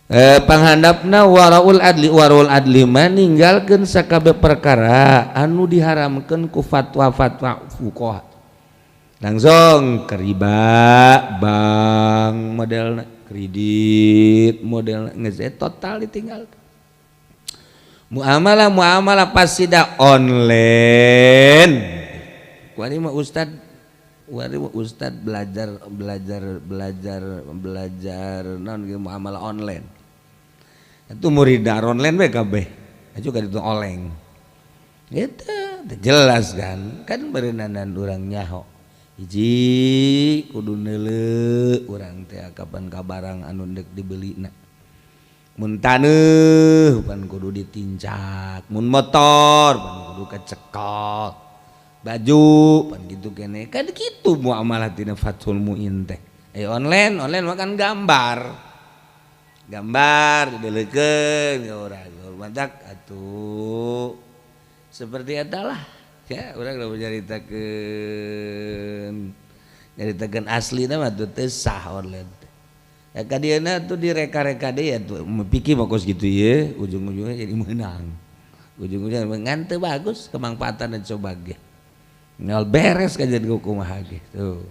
Panghandapna waraul adli maninggalkeun sakabeh perkara anu diharamkeun ku fatwa-fatwa fuqaha langsung keriba bank modelna kredit modelna geus total ditinggalkeun muamalah pasida online kuari mah ustad belajar naon ge muamalah online itu muridar online we kabeh aju ka ditu oleng gitu jelas kan beureunan urang nyaho hiji kudu neuleuh urang teh kapan ka barang anu deuk dibelina mun taneuh pan kudu ditincak mun motor pan kudu kecekal baju pan gitu kene kan kitu muamalah tina Fathul Muin teh online makan gambar dideleukeun ka urang matak atuh seperti eta lah ya urang udah nyaritakeun aslina mah teu sah online. Ya kadiana tuh direka-reka deh ya tuh pikir bagus gitu ya ujung-ujungnya jadi menang ujung-ujungnya ngan teu bagus kemanfaatan dan coba ge ngal beres ka jadi kumaha ge tuh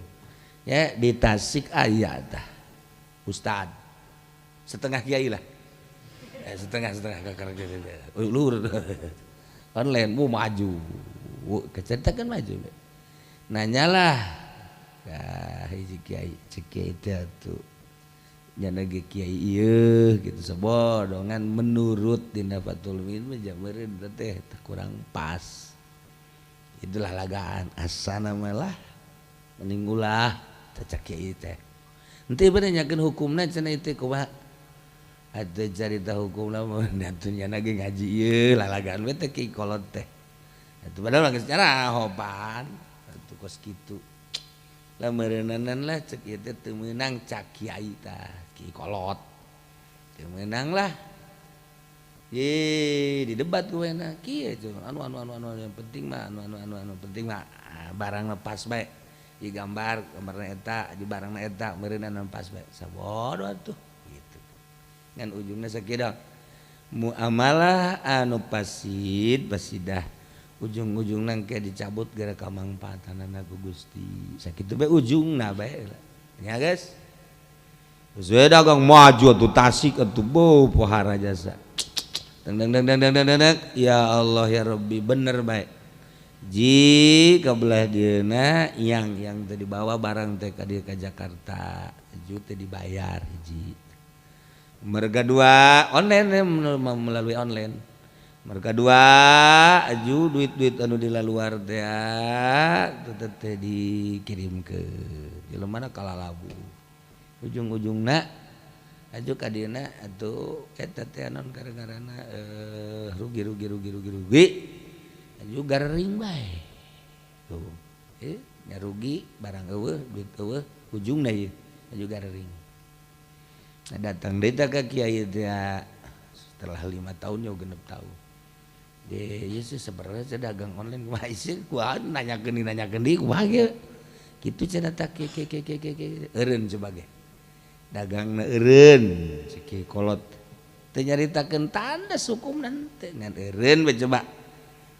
ya di Tasik aya tah ustad setengah kiai lah setengah kakar ulur online maju keceritakan maju nanyalah hiji kiai kiai tuh jana ge kiai ieu gitu sabodongan menurut dina Fathul Muin mah jameureun teh kurang pas itulah lagaan asana mah lah mending ulah cacak kiai teh henteu bener nyakeun hukumna cenah ieu teh kumaha atuh carita hukumna mah atuh nyana ge ngaji ieu lalagaan we teh kiai kolot teh atuh padahal geus cara hopan atuh kos kitu lah meureunanan lah cek ieu teh teu meunang cak kiai tah kiai kolot teu meunang lah ye di debat ku enak kieu anu yang penting mah anu penting mah barangna pas bae ieu gambarna eta di barangna eta meureunan pas bae sabodo atuh gitu ngan ujungna sakieu muamalah anu pasidah ujung-ujungna ke dicabut gara kamangpaatanna ku Gusti sakitu bae ujungna bae nya geus sesuai dagang maju atuh Tasik atuh pohara jasa deng ya Allah ya Rabbi bener baik ji kabelah dieuna yang teh dibawa barang teh ka dieu ka Jakarta ju teh dibayar hiji merga dua online melalui online merga dua aju duit anu di luar teh teh dikirimkeun jelema kalalabu ujung-ujungna aju ka dieuna atuh eta teh naon gara-garana rugi aju garering bae tuh nya rugi barang eueuh duit eueuh ujungna ieu aju garering datang deui ka kiai teh setelah 5 tahun nya 6 tahun ieu sih sebenarnya dagang online kumaha sih kumaha nanyakeun deui kumaha ge kitu cenah tah ke eureun coba ge dagangna eureun si kiai kolot teu nyaritakeun tanda hukumna teh ngan eureun we coba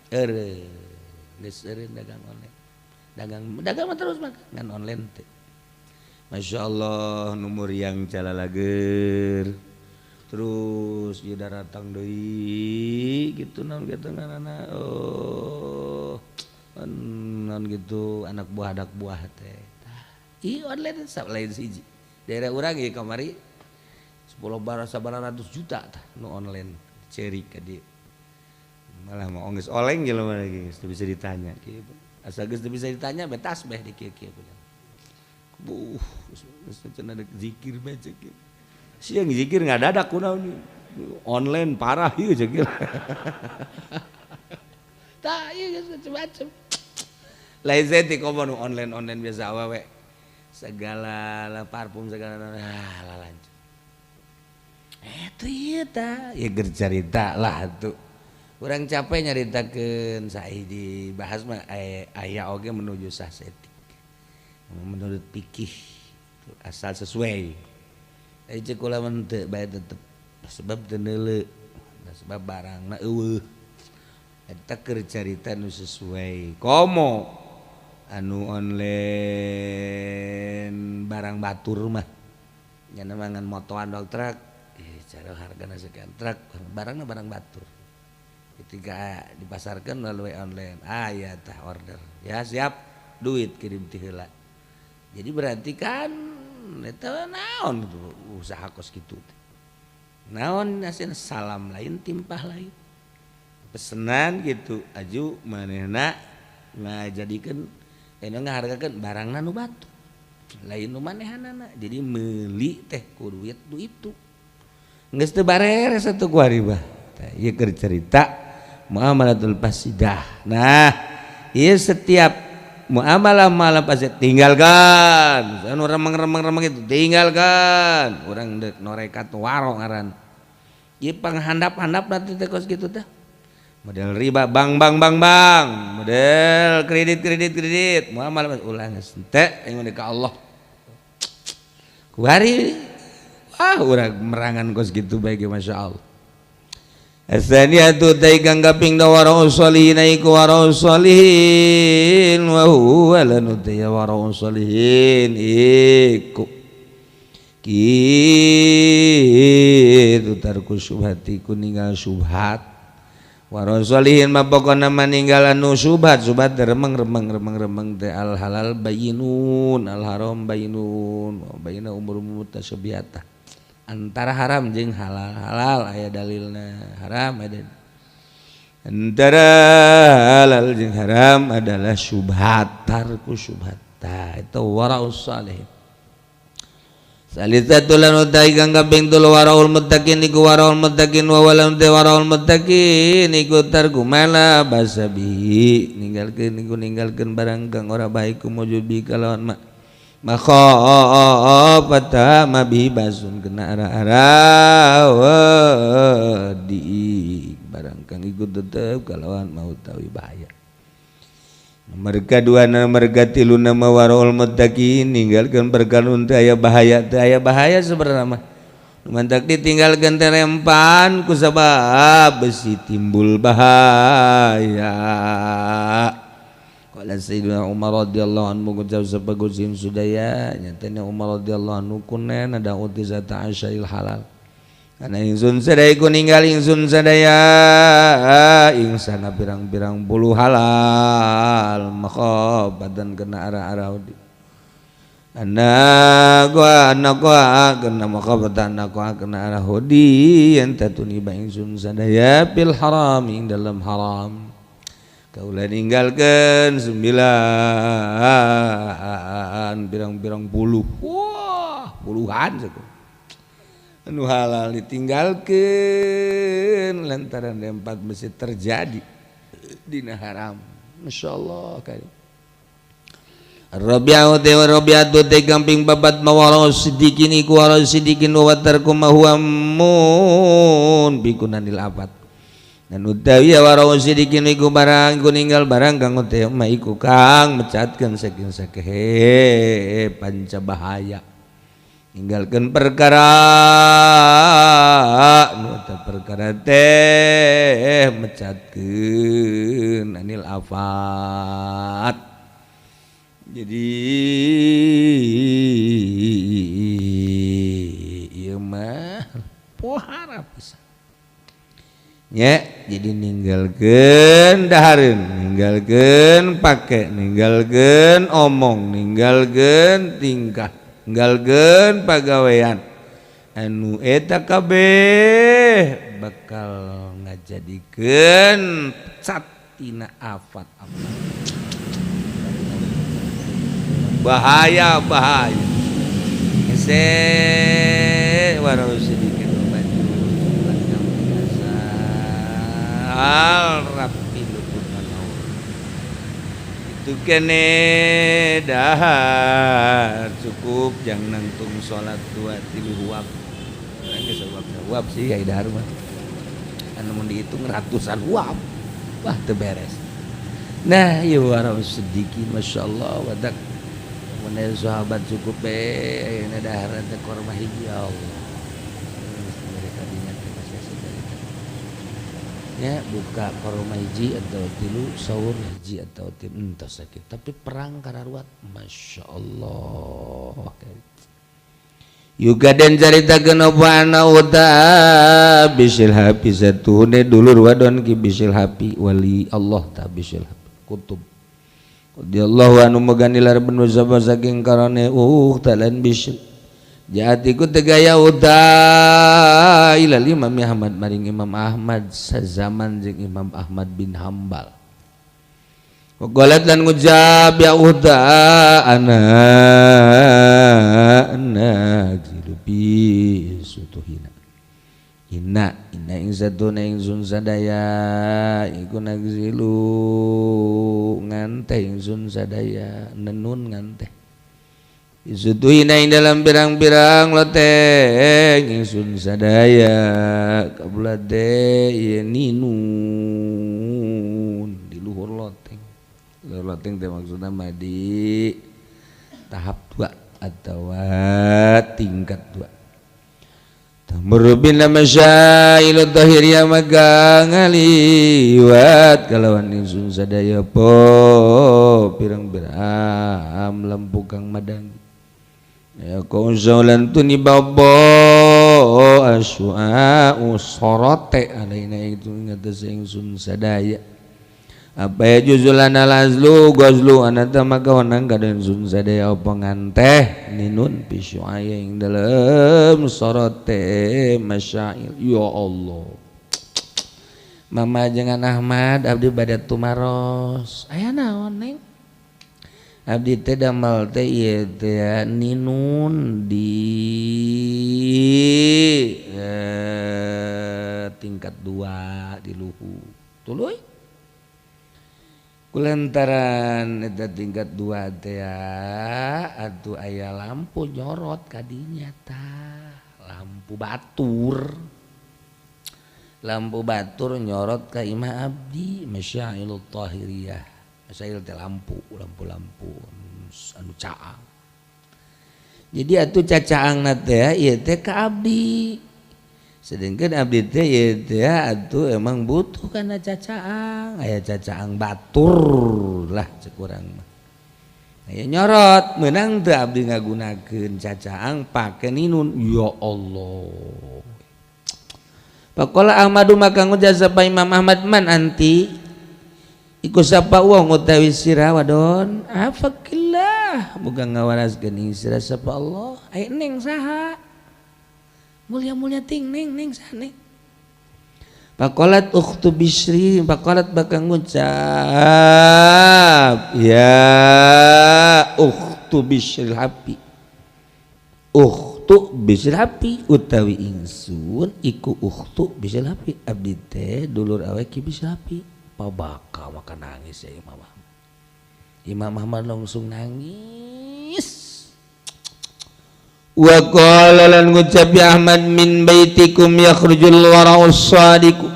eureun geus eureun dagang online dagang mah terus mah ngan online teh Masya Allah numur yang calalager terus dia datang deui gitu naon gitu ngaranna naon gitu anak buah teh ieu online lain siji daerah urang ieu kamari 10 juta tah nu online ceri ka dieu malah mau geus oleng jelema lagi geus bisa ditanya kieu asa geus bisa ditanya betas beh di kieu-kieu geus cenah zikir bae cek siang zikir ngadadak kunaon online parah ieu cek tah ieu geus macam-macam lain zeti komo online biasa awewe segala parfum segala lalanjut eta ieu tah ieu keur carita lah atuh urang capek nyaritakeun saidi bahas mah aya oge menuju sasetik menurut fikih asal sesuai cek ulah teu bae tetep sebab teu neuleu sebab barangna eueuh eta keur carita nu sesuai komo anu online barang batur mah nya mangan motoan dog truk cara hargana sekian truk barangna barang batur ketika dipasarkan melalui online ya tah order ya siap duit kirim ti heula jadi berarti kan eta naon tuh usaha kos kitu naon asina salam lain timpah lain pesenan gitu aju manehna ngajadikeun ngahargakeun barangna nu batur lain nu manehanana jadi meuli teh ku duit nu itu geus teu bareres atuh ku ari bah tah ieu keur cerita muamalatul fasidah. Nah ieu setiap muamalah fasid tinggalkan anu remeng itu tinggalkan urang deuk norekat waro ngaran ieu panghandap-handap nanti teh kos kitu teh model riba bang model kredit muamalah ulah geus teu ingon ka Allah kuari urang merangan kos kitu bae masyaallah. As-saniyatu taikang kaping warau sholihin iku warau sholihin wa huwa lanu taya warau sholihin iku kitu tarku syubhati ku ninggal syubhat warau sholihin mah pokona maninggal anu syubhat remeng teh al halal bayinun al haram bayinun bayina umur mutasyabihatah antara haram jeung halal aya dalilna haram ada antara halal jeung haram adalah syubhat tarku syubhat itu waraus salih salisatul lan utai kang kaping 3 waraul muttaqin iku waraul muttaqin wa walam te waraul muttaqin iku tarku mala basabi ninggalkeun barang kang ora baik kumujubi kalawan makhafata mabibasun kena arah-arah di barang kang ikut tetep kalawan mau tawi bahaya. Nomor kedua nomor katilu nama warul muttaqin ninggalkeun perkalun teu aya bahaya sebenarnya mah mantak ditinggalkeun teh rempan ku sabab besi timbul bahaya. Qala Sayyidina Umar radhiyallahu anhu ngucap sapagusin sudaya nyatana Umar radhiyallahu anhu kunen ada utizata asyil halal kana ingsun sadaya ku ninggal ingsun sadaya insana pirang-pirang bulu halal makhafatan kena arah-arah anak gua kena makhafatan anak gua kena arah hudi yang tatuni ba ingsun sadaya fil haram ing dalam haram kaulah ninggalkeun 9 pirang-pirang puluh puluhan anu halal ditinggalkeun lantaran empat mesti terjadi dina haram masyaallah kali Rabi'atu te Rabi'atu te kamping babat mawara sidikin iku wara sidikin wa tarkum huwa mun bikunanil abad dan utawi warau sidikin iku barang iku ninggal barang kang teh mah iku kang mecatkeun saking sakehe panca bahaya ninggalkeun perkara nu teh perkara teh mecatkeun anil afat jadi ieu mah pohara pisan nya jadi ninggalkeun dahareun ninggalkeun pake ninggalkeun omong ninggalkeun tingkah ninggalkeun pagawean anu eta kabeh bakal ngajadikeun pecat tina afat bahaya ese warau sedikit rapi luput manaw itu kene dahar cukup jangan nangtung sholat 2-3 waktu nanti sebab sih ya dahar mah anu mun dihitung ratusan waktu wah teu beres nah ieu warau sedikit masyaallah wadak mun sahabat cukup ayeuna dahar teh korma hiji ya Allah mereka dinya ya buka koroma hiji atau tilu sahur hiji atau tilu entos sakit tapi perang kararuat Masya Allah Yuga dan caritakeun apa ana uta bisil hafi satune dulur wadon ki bisil hafi wali Allah ta bisil hafi kutub radhiyallahu anhu meganilar benu sabab saking karane talan bisil jatiku tegaya uta ilal Imam Ahmad maring Imam Ahmad sazaman jeung Imam Ahmad bin Hambal Qalat lan ngucap ya uta ana jilubi sutuhina ina ing satuna ingsun sadaya iku nagzilu nganteh ingsun sadaya nenun nganteh sutuhina ing dalam pirang-pirang loteng ingsun sadaya kabulat de ye ninun di luhur loteng teh maksudna mah di tahap 2 atau tingkat 2 tamurubin masyail tahiriyah maga ngaliwat kalawan ingsun sadaya po pirang-pirang lampu kang madang ya kausulan tu ni babo asyua usorote alaina itu ngatas ingsun sadaya apa ya juzulan alazlu gozlu anata maka wanang kadan sun sadaya penganteh ninun bisyuaya ing dalam sorote masyail ya Allah mama jangan Ahmad abdi badat tumaros aya naon neng abdi teh damel teh ieu teh ninun di tingkat 2 di luhur tuluy kulantaran eta tingkat 2 teh atuh aya lampu nyorot kadinya tah lampu batur nyorot ka imah abdi masyailut tahiriyah masyail teh lampu anu caang jadi atuh cacaangna teh ieu teh ka abdi sedangkan abdi teh ieu teh atuh emang butuh kana cacaang aya cacaang batur lah cek urang mah aya nyorot meunang teu abdi ngagunakeun cacaang pake ninun ya Allah Pakola Ahmadu maka ngucap sapa Imam Ahmad man anti iku sapa wong utawi sira wadon afakillah muga ngawaraskeun ing sira sapa Allah aya neng saha mulia-mulia ting neng sana Pakolat ukhtu Bisri Pakolat bakal ngucap ya ukhtu Bisri Hapi ukhtu Bisri Hapi utawi ingsun iku ukhtu Bisri Hapi abdi teh dulur awake Bisri Hapi pabaka maka nangis ya Imam Ahmad langsung nangis wa qala lan ngucap ya Ahmad min baitikum yakhrujul wara'us sadiku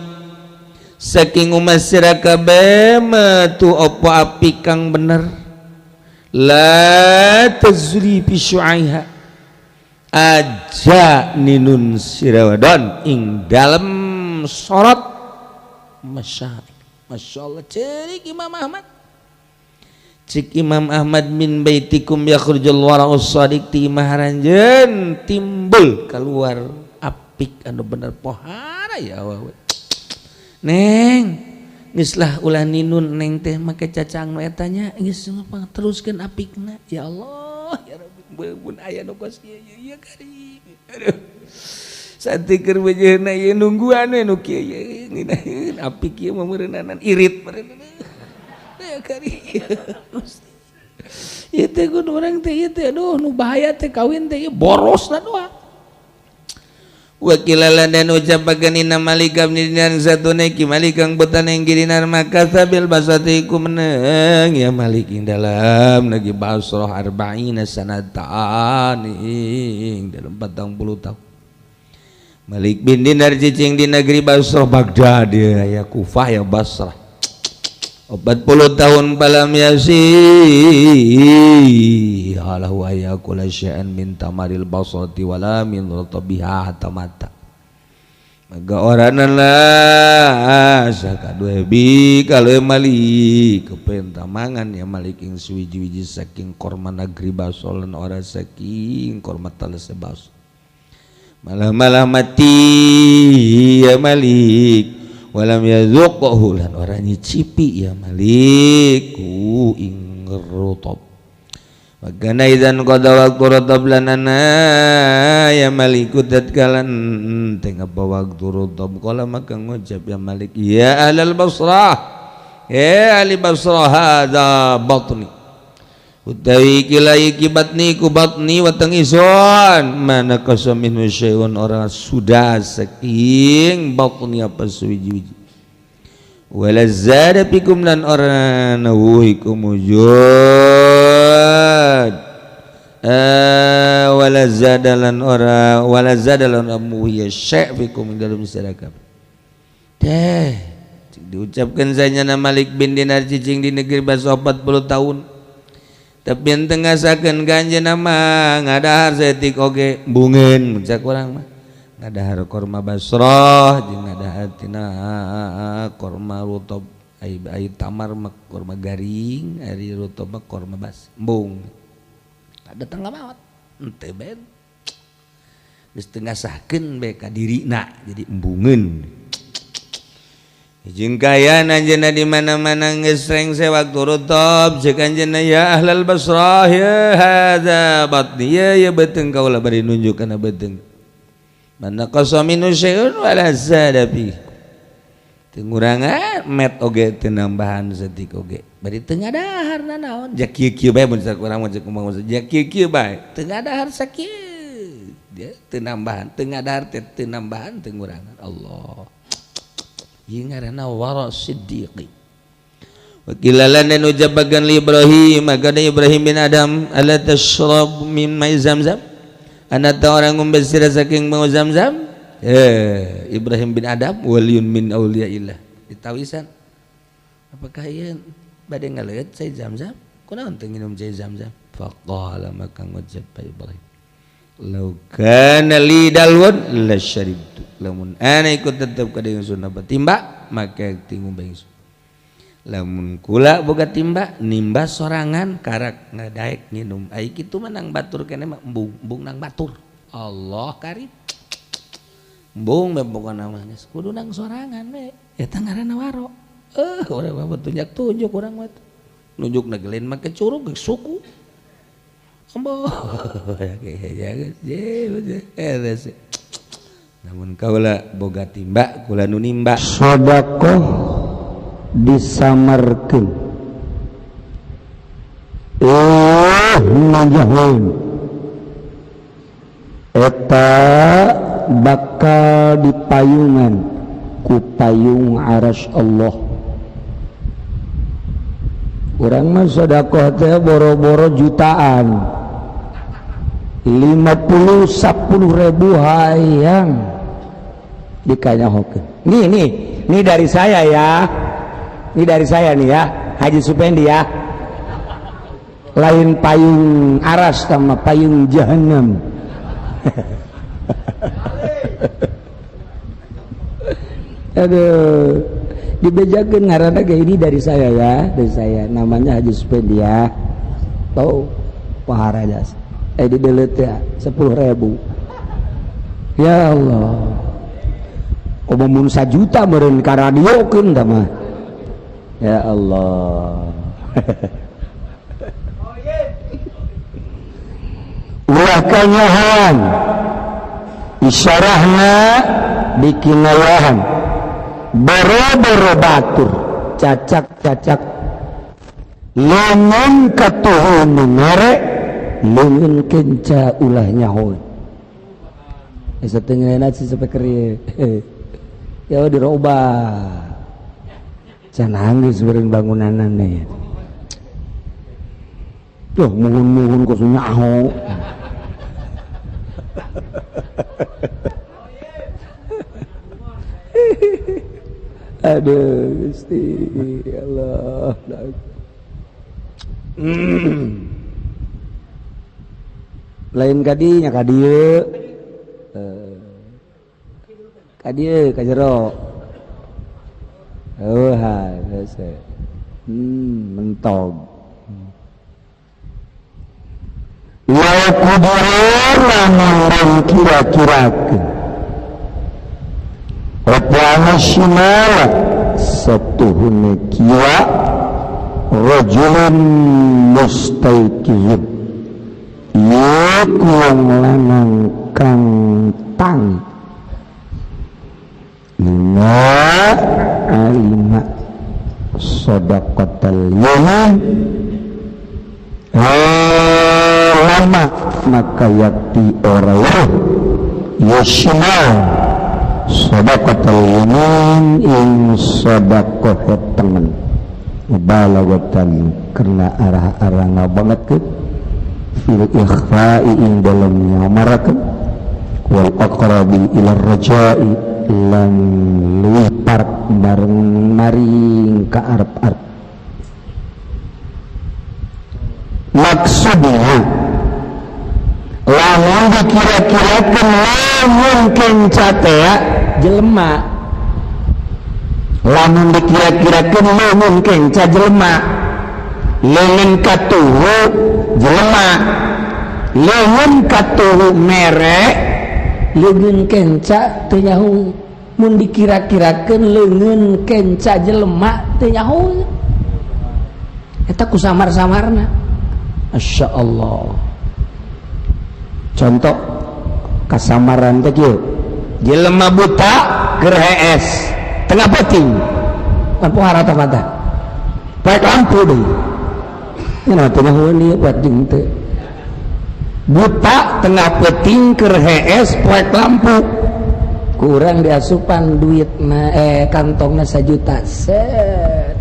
saking umasira kabeh metu apa api kang bener la tazri bi syu'aiha aja ninun sirawadon ing dalem sorot masyaallah cerik Imam Ahmad cik Imam Ahmad min baitikum yakhrujul wara'us sadiq ti maharanjeun timbul keluar apik anu bener pohara ya awewe neng geus lah ulah ninun neng teh make cacang eta nya geus teruskeun apikna ya Allah ya Rabbi beun aya nu kos ieu ya kari aduh satikeun bejeuna ieu nungguan we nu kieu nginaeun apik ieu mah meureunanan irit meureun ya kari ieu teh kun urang teh ieu teh aduh nu bahaya teh kawin teh boros lah doang wakilalan dan ucapakeun inna malikam dinan satune ki malikang betan yang girinan maka sabil basati ku meneng ya malik ing dalam lagi Basrah arba'ina sanatan ing dalam 40 tahun Malik bin Dinar cicing di negeri Basrah Baghdad ya Kufah ya Basrah 40 tahun palam yasi halahu ayakula sya'an min tamaril basrati wala min ratabiha hatamata Aga oranan lah sakadue bi kalau malik kepentamangan ya maliking suwiji-wiji saking korma negeri basolan ora saking korma tales bas malah mati ya malik walam yazuqhu lan ora nyicipi ya malik ku ing rutab Magana idan qada waqtu ratab lanana ya maliku tatkalan tengah waktu ratab qala maka ngucap ya malik ya ahlal basrah ya ahli basrah hadza batni utawi kilai kibatni ku batni watang ison mana kasaminu syai'un orang sudah saking batni apa suwiji-wiji wala zada pikum lan orang nawuhikum wujud wala zadalan amuhiya syai' fikum dalam masyarakat teh diucapkan saja nama Malik bin Dinar cicing di negeri basa 40 tahun tapi yang tengah saken ganja nama ngadahar setik oge bungen mencak orang mah ngadahar korma Basrah jeung ngadahar tina korma rutob ai tamar mak korma garing ari rutob mak korma bas embung ada tengah mawat ente ben geus tengah sakeun bae ka dirina jadi embungeun jeung kaya anjeunna di mana-mana geus rengse waktu rutob ceuk anjeunna ya ahlal Basrah ya hadza batni ya beteung kaula bari nunjuk kana beteung mana qasaminu syai'un wala zada fi tengurangan met oge teu nambahan saeutik oge bari teu ngadaharna naon jak kieu-kieu bae mun urang mah jak kumaha jak kieu-kieu bae teu ngadahar sakieu dia teu nambahan teu ngadahar teh teu nambahan tengurangan Allah ieu ngaranna wara siddiqi wakilalan dan ujabagan li Ibrahim agada Ibrahim bin Adam ala tashrab min mai zamzam anak orang membesir saking mau Zamzam Ibrahim bin Adam waliun min auliyaillah ditawisan apakah ieu bade ngaleut cai Zamzam kunaon teu nginum cai Zamzam faqala maka ngucap Ibrahim law kana li dalwun la syaribtu lamun ana ikut tetep ka deung sunna timba maka tinggung bae lamun kula boga timba nimba sorangan karak ngadaek nginum ai kitu mah nang batur keneh mah embung nang batur Allah karim embung mah pokona mah geus kudu nang sorangan we eta ngaranna waro urang mah tunjuk urang mah nunjukna geleun mah kecurug geus suku ambo namun kaula boga timba kula nu nimba sedekah disamarkeun najahoun eta bakal dipayungan ku payung arsy Allah urang mah sedekah teh boro-boro jutaan 50 10 ribu hayang dikanyahokeun nih dari saya ya ini dari saya nih ya Haji Supendi ya lain payung aras sama payung jahanam aduh dibejakeun ngaranna ge ini dari saya ya dari saya namanya Haji Supendi ya tahu pahara jas didelet ya 10.000 ya Allah mun 1 juta meureun ka radiokeun tah mah ya Allah ulah kanyahan isyarahna dikinayahan boro-boro batur cacak-cacak lamun katuhun ngare leungeun kenca ulah nyahoan satengahna si speaker ya dirobah can nangis beureun bangunanan nih tuh muhun-muhun kudu nyaho aduh Gusti Allah lain kadinya ka dieu ka dieu ka jero mentog lau kudirana namun kira-kirakeun Opana shimala satuhuna kiwa rajulun mustaiqin yaku lanang kang tang alima sadaqatal yamin lama maka yakti orang yashimal sadaqatal yamin ing sadaqah tangan mubalagatan karena arah-arah banget ke fil ikhfa'i ing dalam nyamarakeun wal aqrabi ila rajai lan luwih parek bareng maring ka arep-arep maksudnya lamun dikira-kirakeun lamun kenca teh jelema lamun dikira-kirakeun lamun kenca jelema leungeun katuhu jelema leungeun katuhu mere leungeun kenca teu nyaho mun dikira-kirakeun leungeun kenca jelema teu nyaho eta ku samar-samarna masyaallah. Contoh kasamaran teh kieu jelema buta keur hees tengah peuting lampu harata mata paek lampu deui nya teh naon ieu peuting teh buta tengah peuting keur hees paek lampu kurang diasupan duitna kantongna 1 juta set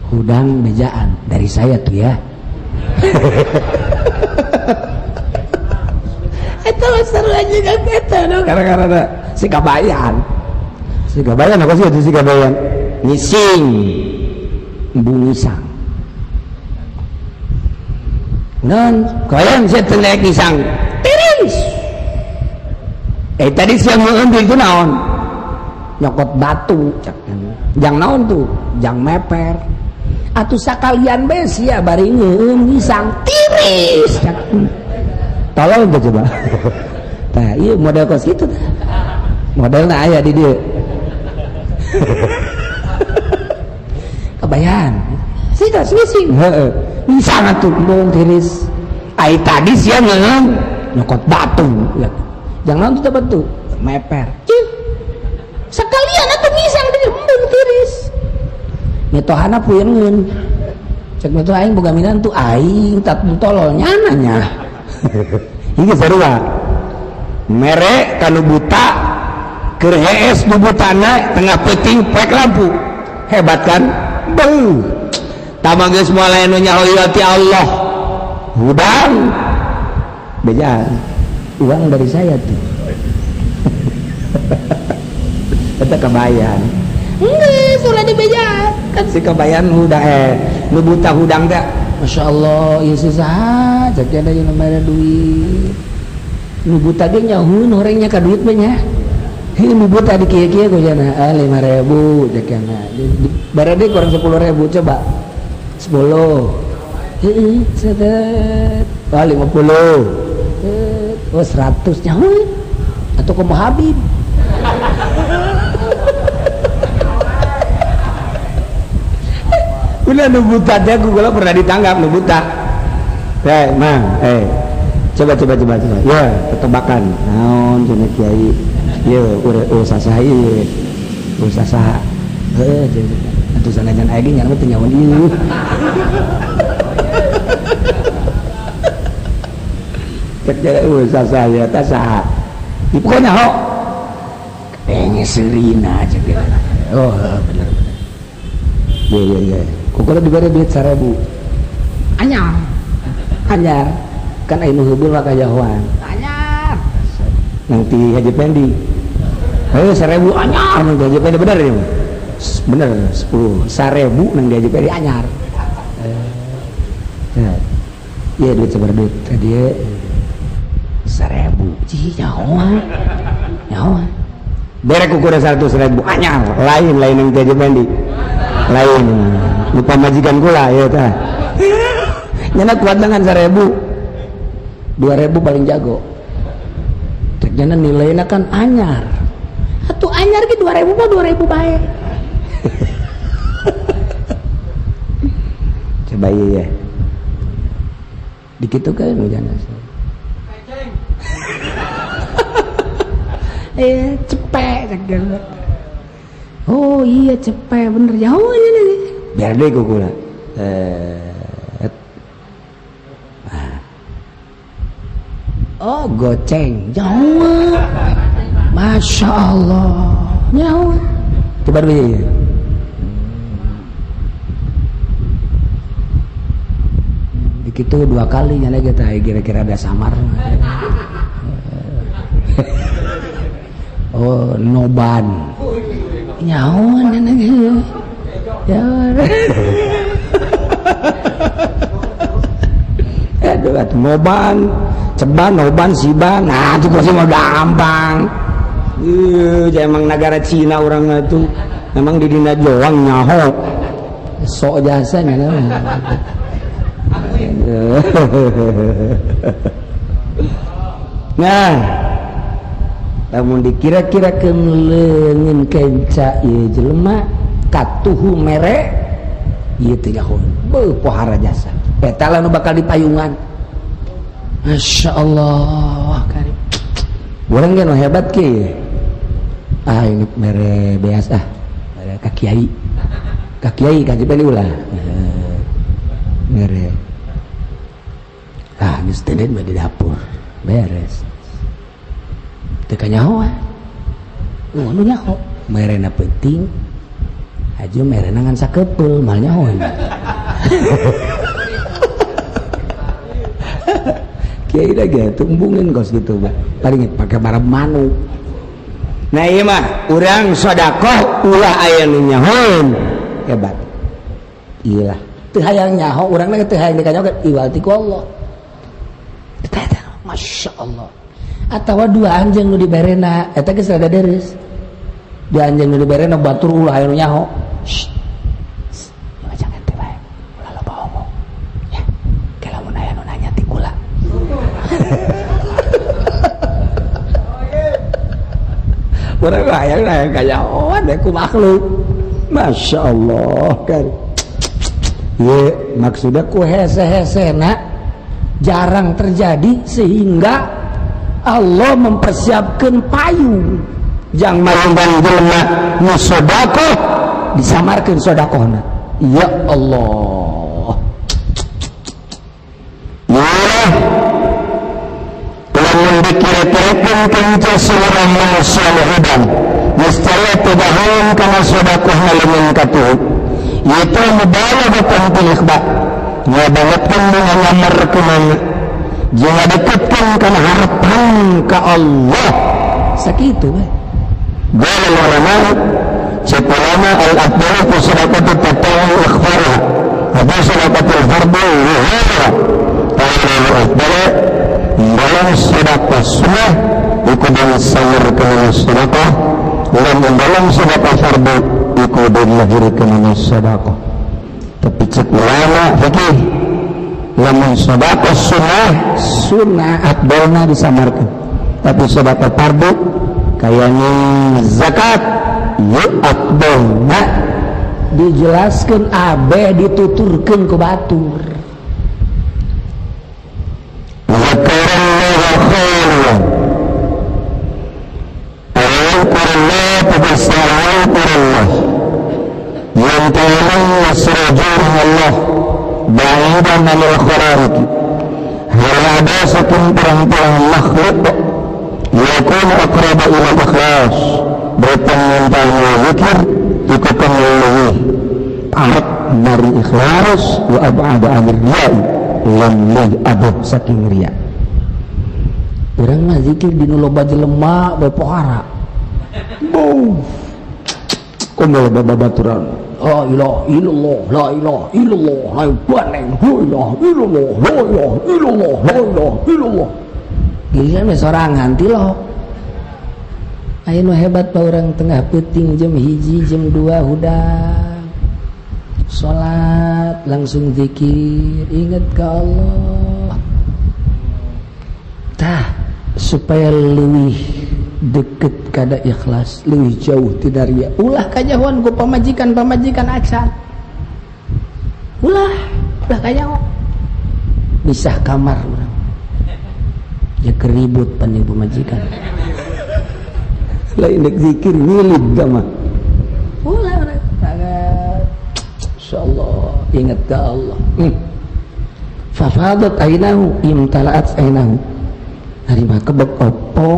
hudang bejaan dari saya tuh ya eta seru aja kan eta dong karena si kabayan apa sih itu si kabayan ngising bungisang non koyan saya tenek ngisang tiris tadi siang ngambil itu naon nyokot batu jang naon tuh jang meper atuh sakalian bes ya bari ngisang tiris tolong tuh coba nah iya model kos gitu modelnya aya di dia kebayaan sih dah sing ngisang atuh bong tiris ai tadi siang nyokot batu jangan tuh batu meper sekalian atuh ngisang di embung tiris metohana puyeungeun cek metoh aing boga minan tuh aing tak tolol nyananya hingga sarua mere kanu buta keur hees nu butana tengah peuting paek lampu hebat kan beuh tama geus moal anu nyaho ti Allah hudang bejaan uang dari saya tuh eta kabayan geus ulah dibejaan kan si kabayan hudang nu buta hudang teh Masya Allah, ya susah, jadi ada yang namanya duit. Nu buta ge nyahuun orangnya ka duit banyak. Nu buta di kia-kia kok jana, 5.000 jakana. Barade kurang 10.000 coba. 10. Sedet. 50. 100 nyahuun. Atau komo Habib. Udah nu buta teh gula pernah ditanggap nu buta. Mang, coba. Ya, ketebakan. Naon cenah kiai. Ye, urus saha ieu. Urus saha. Atuh sanajan aya ge nyana teh nyawan ieu. Cek urus saha ya tah saha. Pokoknya ho. Pengen serina cek. Oh, bener. Iya. Kukula diberi duit 1.000 anyar kan ainu heubeul maka jahoan anyar nanti Haji Pendi 1.000 anyar nanti Haji Pendi bener ya bener 10 1.000 nanti Haji Pendi anyar iya duit sebar duit tadi 1.000 cih jahoan nyawa berek ukuran 100.000 anyar lain yang jadi mandi lain lupa majikan gula ya tah nyana kuat dengan 1.000 2.000 paling jago ternyata nilainya kan anyar atuh anyar ke 2.000 mah 2.000 baik coba iya dikit tuh kan hujan cepet oh iya cepet bener jauh aja nih biar deh kukula oh goceng jauh Masya Allah jauh coba dulu ya begitu 2 kali nyala kita kira-kira ada samar oh noban nyawan ya aduh noban ceban noban siban nah itu pasti mau gampang emang negara Cina orang itu memang di dina doang nyaho sok jasanya nah namun dikira-kira kemelengin kenca ieu jelema katuhu mere ieu teh nyaho beuh pohara jasa eta lah nu bakal dipayungan Masya Allah karim urang ge nu hebat ke ini mere beas mere ka kiai kaji peli ulah mere geus teh mah di dapur beres teu nyaho nu nyaho merena penting aja merena ngan sakepeul mal nyaho kiai lagi tumbungin kos gitu bah paling pakai barang manu nah iya mah urang sedekah ulah aya nu nyahoan hebat iyalah teu hayang nyaho urang mah teu hayang dikanyaho iwal ti ku Allah Masya Allah atawa 2 anjing nu diberena eta geus rada deres 2 anjing nu diberena batur ulah aya nu nyaho jangan teh bae ulah loba omong ya kalau mun aya nu nanya ti kula urang hayang kayaoan ku makhluk Masya Allah kan ye maksudnya ku hese-hesena jarang terjadi sehingga Allah mempersiapkan payung yang marunggan jelema nu sedekah disamarkeun sedekahna ya Allah ya lamun dikira-kirakeun kanca seorang manusia hudan niscaya tebahun kana sedekahna lamun katuh itu mubalagatan fil ikhbar ya bangetkan dengan ngamar kemana jangan dekatkan karena harapan ke Allah sakitu gala ulama sepulama al-afdal fi sadaqati tatawu ikhfara wa sadaqatul fardu wa al-afdal dalam sedekah sunnah ikut sayur kana sedekah dalam sedekah fardu ikut lahir kana sedekah tapi cek ulama fikih lamun sedekah sunnah afdalna disamarkan tapi sedekah fardu kayaknya zakat ya afdalna dijelaskan abe dituturkan ke batur zakarallahu khairan ayukurullah tabassalallahu yang tayang yasrajun Allah ba'idan anil kharariq hal ada satu perang-perang makhluk yakun aqraba ila ikhlas bertanggung zikir ikutan Allah amat dari ikhlas wa ab'ada anir riya lan aduh saking riya urang mah zikir dinu loba jelema bae pohara boh kumaha babaturan la ilaha illallah la ilaha illallah la ilaha illallah la ilaha illallah la ilaha illallah gini mah sorangan ti lo aya nu hebat pa urang tengah peuting jam 1 jam 2 hudang salat langsung zikir ingat ka Allah tah supaya leuwih deket kada ikhlas leuwih jauh ti daria ulah kajauhan ku pamajikan acan ulah kajauh misah kamar urang ya keribut pan ibu majikan lain dek zikir ngilit mah ulah urang insyaallah ingat ka Allah fafadat ainahu imtalaat ainahu harima kebek opo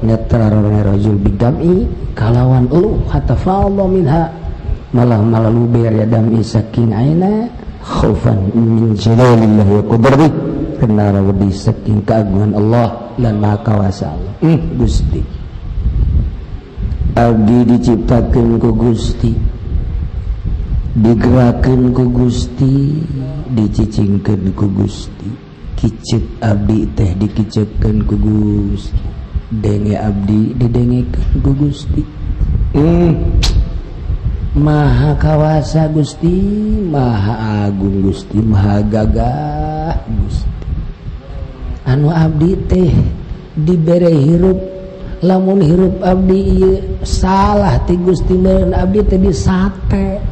netrarone rajul bidami kalawan elu hatta fa'allah minha malah malalu biar dami saking aina khaufan min jalalillah wa qudrati kena rawadi saking keagungan Allah lan maha kawasa Allah Gusti abdi diciptakeun ku Gusti digerakkeun ku Gusti dicicingkeun ku Gusti kicit abdi teh dikicetkeun ku Gusti denge abdi didengekeun ku Gusti maha kawasa Gusti maha agung Gusti maha gagah Gusti anu abdi teh dibere hirup lamun hirup abdi ieu salah ti Gusti meureun abdi teh disate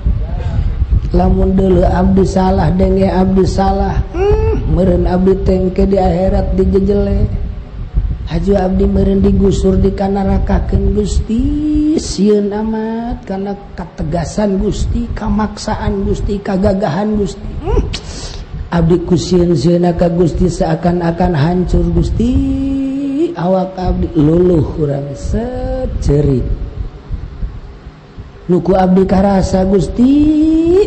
lamun deuleu abdi salah denge abdi salah meureun abdi teh engke di akhirat dijejele haju abdi meureun digusur di kana nerakakeun Gusti sieun amat kana kategasan Gusti kamaksaan Gusti kagagahan Gusti abdi ku sieun-sieunna ka Gusti seakan-akan hancur Gusti awak abdi luluh urang secerit nuku abdi karasa Gusti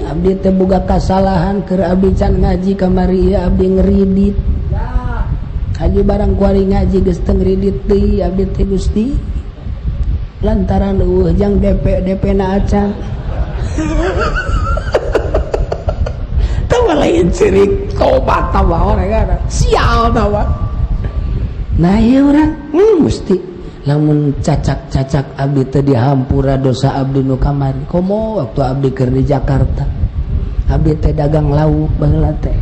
abdi teh boga kasalahan keur abdi can ngaji kamari ieu abdi ngeridit haji barang kuari ngaji geus teu ngeridit deui abdi teh Gusti lantaran jang DP na acan tawa lain cirik tobat tawa orang sial tawa nah ieu urang Gusti lamun cacak-cacak abdi teh dihampura dosa abdi nu kamari komo waktu abdi keur di Jakarta abdi teh dagang lauk baheula teh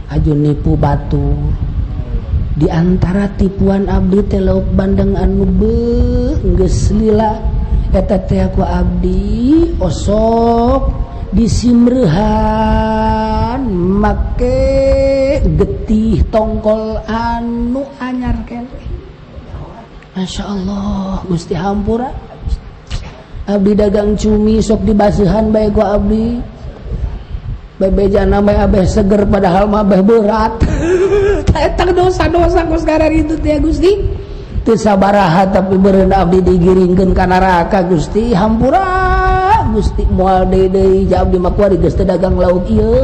aju nipu batur di antara tipuan abdi teh lauk bandeng anu beung geus lila eta teh ku abdi osok disimreuhan make getih tongkol anu anyar keneh Masya Allah Gusti hampura abdi dagang cumi sok dibasuhan bae ku abdi bebejana bae abeh seger padahal mah abeh berat eta dosa-dosa ku sekarang itu teh Gusti teu sabaraha tapi beureun abdi digiringkeun ka neraka Gusti hampura Gusti moal deui ja abdi mah kuari geus teu dagang lauk ieu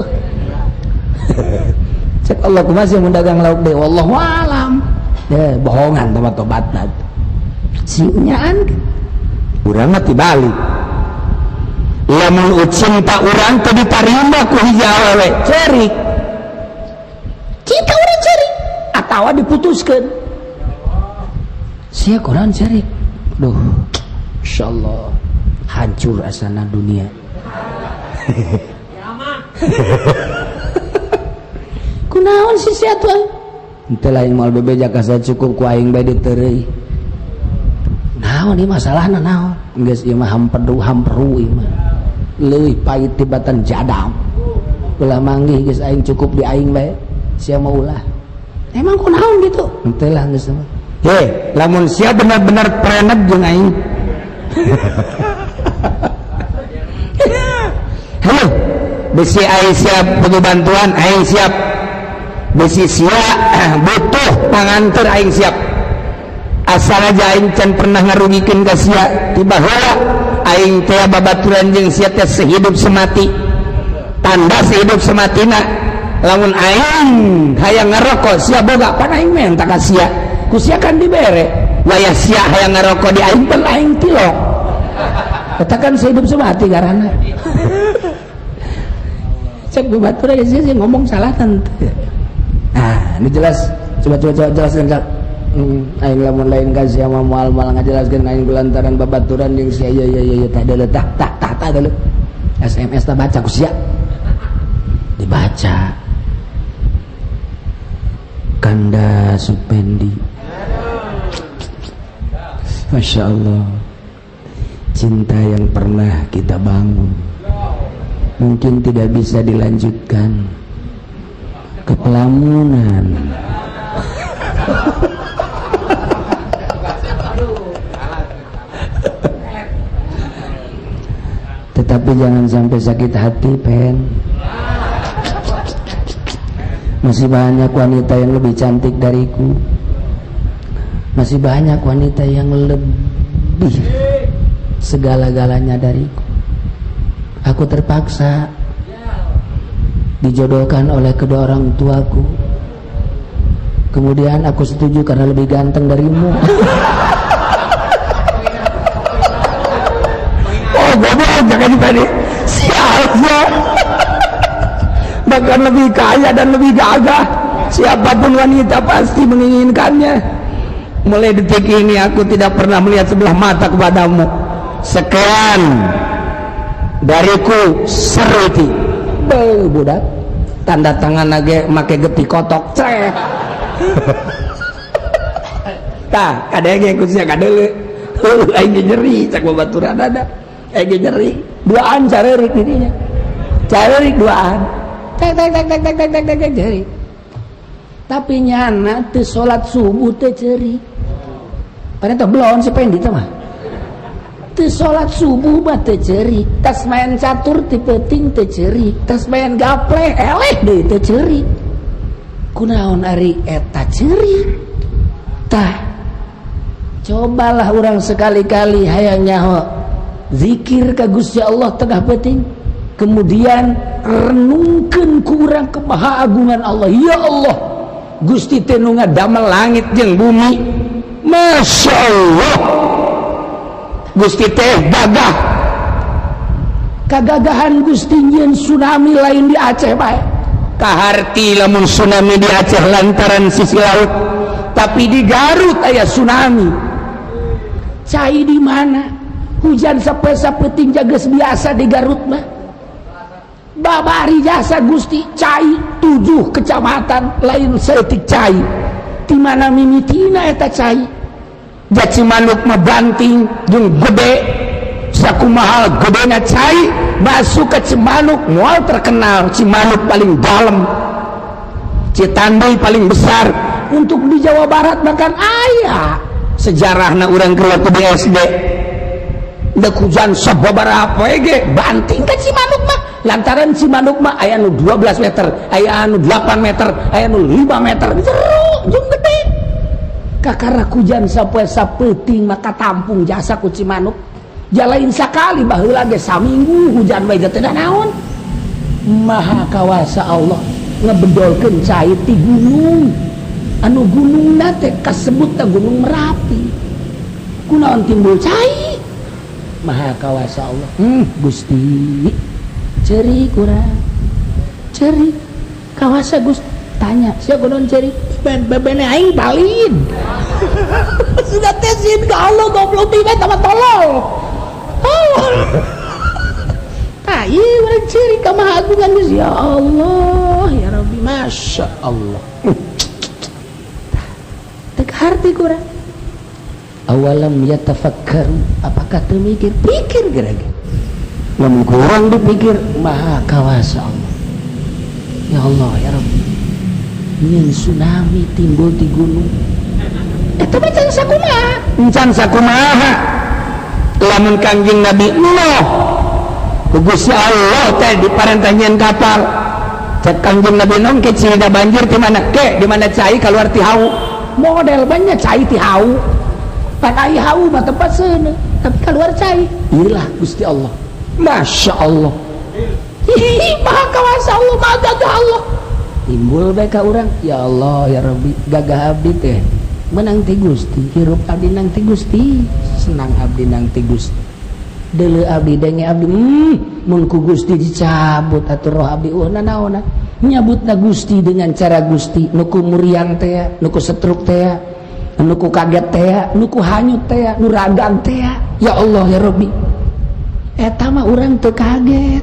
cek Allah kumaha sih mun dagang lauk deui wallahu alam bohongan teman tobatna sinyaan urang mah tibalik lamun cinta urang teu ditarima ku hiji awewe cerik cinta urang cerik atawa diputuskeun sia Quran cerik duh insyaallah hancur asana dunia kunaon si sia tuh teu lain moal bebeja ka cukup ku aing bae diteureui naon ieu masalahna naon geus ieu mah hamperu ieu mah leuwih pait tibatan jadam ulah manggih geus aing cukup di aing bae sia mah ulah emang kunaon gitu teu lah geus mah he lamun sia benar-benar prenet jeung aing halo bisi aing siap butuh bantuan aing siap besi siap butuh panganter aing siap asal aja aing can pernah ngarugikeun ka sia tiba heula aing teh babaturan jeung sia teh sehidup semati tanda sehidup sematina lamun aing hayang ngarokok sia boga pan aing menta ka sia ku sia kan dibere waya sia hayang ngarokok di aing pan aing tilok eta kan sehidup semati garana cek babaturan sia ngomong salah tante. Nah, ini jelas. Coba jelaskan Kak. aing lamun lain ka sia mah moal ngajelaskeun aing kulantaran babaturan jeung sia ya tah deuleu tah deuleu SMS tah baca ku sia dibaca Kanda Supendi. Masya Allah, cinta yang pernah kita bangun mungkin tidak bisa dilanjutkan ke pelamunan. Tetapi jangan sampai sakit hati, Pen. Masih banyak wanita yang lebih cantik dariku. Masih banyak wanita yang lebih segala-galanya dariku. Aku terpaksa dijodohkan oleh kedua orang tuaku. Kemudian aku setuju karena lebih ganteng darimu. Oh, goblok jangan tadi. Siapa? Bahkan lebih kaya dan lebih gagah. Siapapun wanita pasti menginginkannya. Mulai detik ini aku tidak pernah melihat sebelah mata kepadamu. Sekian dariku Seruti. Budak tanda tangan lagi make geti kotok cek. Tah ada yang kusnya kadele. Aing nyeri cak babaturan ada. Aing nyeri duaan carerik didinya. Carerik duaan. Tek jeri. Tapi nyana teu salat subuh teu ceri. Padahal teh belon si Pendi teh mah. Teu salat subuh mah teu ceri. Tas main catur ti peuting teu ceri. Tas main gaple eleh deui teu ceri. Kunaon ari eta ceri? Tah. Cobalah orang sekali-kali hayang nyaho zikir ka Gusti Allah tengah peuting. Kemudian renungkeun ku urang kemahaagungan Allah. Ya Allah, Gusti teh nu ngadamel langit jeung bumi. Masya Allah, Gusti teh gagah. Kagagahan Gusti nyeun tsunami lain di Aceh bae. Kaharti lamun tsunami di Aceh lantaran sisi laut, tapi di Garut aya tsunami. Cai di mana? Hujan sape-sapeuting jageus biasa di Garut mah. Babari jasa Gusti cai 7 kecamatan lain seetik cai. Di mana mimitina eta cai? Ja Cimanuk mah banting jeung gede. Sakumaha gedena cai masuk ke Cimanuk moal terkenal Cimanuk paling dalam. Citanduy paling besar. Untuk di Jawa Barat bahkan aya sejarahna urang keur waktu di SD. Dak hujan sababaraha ge banting ka Cimanuk mah. Lantaran Cimanuk mah aya nu 12 meter, aya anu 8 meter, aya nu 5 meter. Jero jeung gede. Kakara hujan sapoe-sapeuting maka tampung jasa ku Cimanuk. Jalain sakali baheula ge saminggu hujan bae teh naon. Maha kawasa Allah ngebedolkeun cai ti gunung. Anu gunungna teh kasebut teh Gunung Merapi. Kunaon timbul cai? Maha kawasa Allah. Gusti ceri kurang ceri kawasa Gus tanya siapa non ceri bebene aing balin sudah tesin ke Allah goblok tiba sama tolol tai orang ceri ka maha agungan Gus ya Allah ya Rabbi Masya Allah tek harti kurang awalam yatafakkaru apakah teu mikir pikir gara-gara lamun kurang dipikir maha kawasa Allah. Ya Allah ya Rabbi nyeun tsunami timbul di gunung eta mah can sakumaha encan sakumaha lamun Kangjeng Nabi Nuh ku Gusti Allah teh diparentah nyeun kapal cek Kangjeng Nabi Nuh ke Cina banjir di mana ke di mana cai keluar ti hau model banyak cai ti hau pan aya hau mah tempat seuneu tapi keluar cai iyalah Gusti Allah. Masya Allah. Maha kawasa Allah, maha gagah Allah. Timbul bae ka urang, ya Allah ya Rabbi, gagah abdi teh menang ti Gusti, hirup abdi nang ti Gusti, senang abdi nang ti Gusti. Deuleu abdi denge abdi, mun ku Gusti dicabut atuh roh abdi naona nyabutna Gusti dengan cara Gusti, nu ku muriang teh, nu ku setruk teh, nu ku kaget teh, nu ku hanyut teh, nu ragang teh. Ya Allah ya Rabbi. Eta mah urang teu kaget,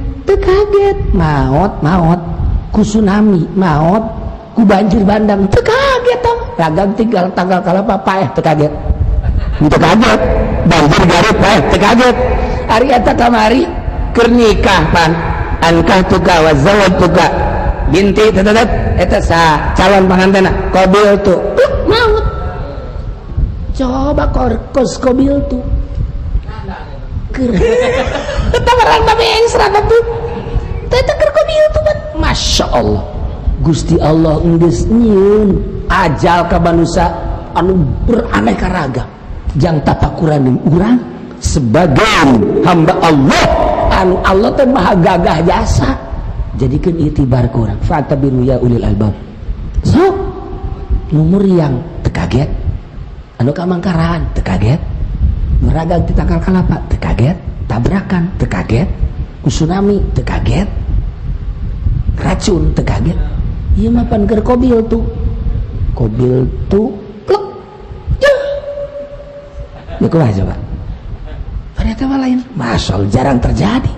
maot ku tsunami, maot ku banjir bandang, teu kaget tah. Ragang tinggal tanggal kalapa paeh teu kaget. Teu kaget. Banjir Garut paeh teu kaget. Ari eta kamari keur nikah pan. Ankah tuka wa zawatuka binti tetetet eta sa calon pangantena qabil tu maut. Coba kos qabil tu. Kita barang tapi yang serata tuh kita kerkobil tuh kan Masya Allah Gusti Allah geus nyieun ajal ka manusia anu beraneka ragam jang tapakuran urang sebagai hamba Allah anu Allah teh maha gagah jasa jadikeun itibar ku urang fatabiru ya ulil albab sok numur yang teu kaget anu ka mangkarahan teu kaget meragang di tanggal kalapa teu kaget tabrakan teu kaget tsunami teu kaget racun teu kaget ieu mah pan keur qabil tu klek ya kumaha coba ternyata mah lain masya Allah jarang terjadi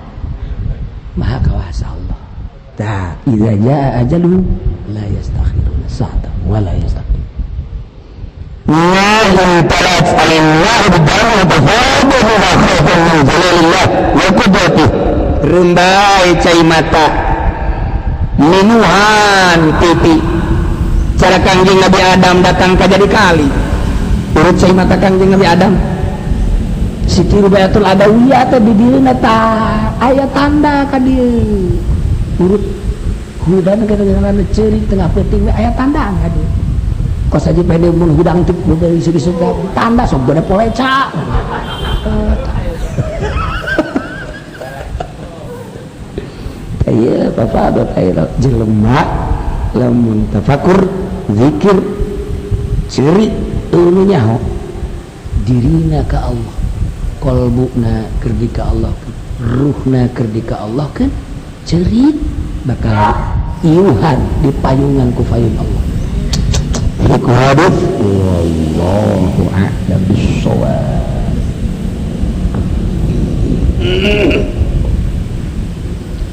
maha kawasa Allah tah idza jaa ajaluhum la yastakhiruna sa'atan wa la yastaqdimun Allahum talat alillah bidana tafadhu wa khawfan min jalalillah wa qudratuh rembai cai mata minuhan pipi cara Kangjeng Nabi Adam datang ka jadi kali urut cai mata Kangjeng Nabi Adam Siti Rubayatul Adawiyah teh di dieuna tah aya tanda ka dieu urut hudan kadang-kadang ceurik tengah peuting aya tanda ka dieu kos aja pede mun hudang teu dari segi surga tanda sok bade poleca aya bapak aya jelema lamun tafakur zikir ciri teu nyaho dirina ka Allah qalbuna keur di ka Allah ruhna keur di ka Allah kan ciri bakal iuhan di payungan ku payung Allah Iku hadis wallahu a'lam bissawab.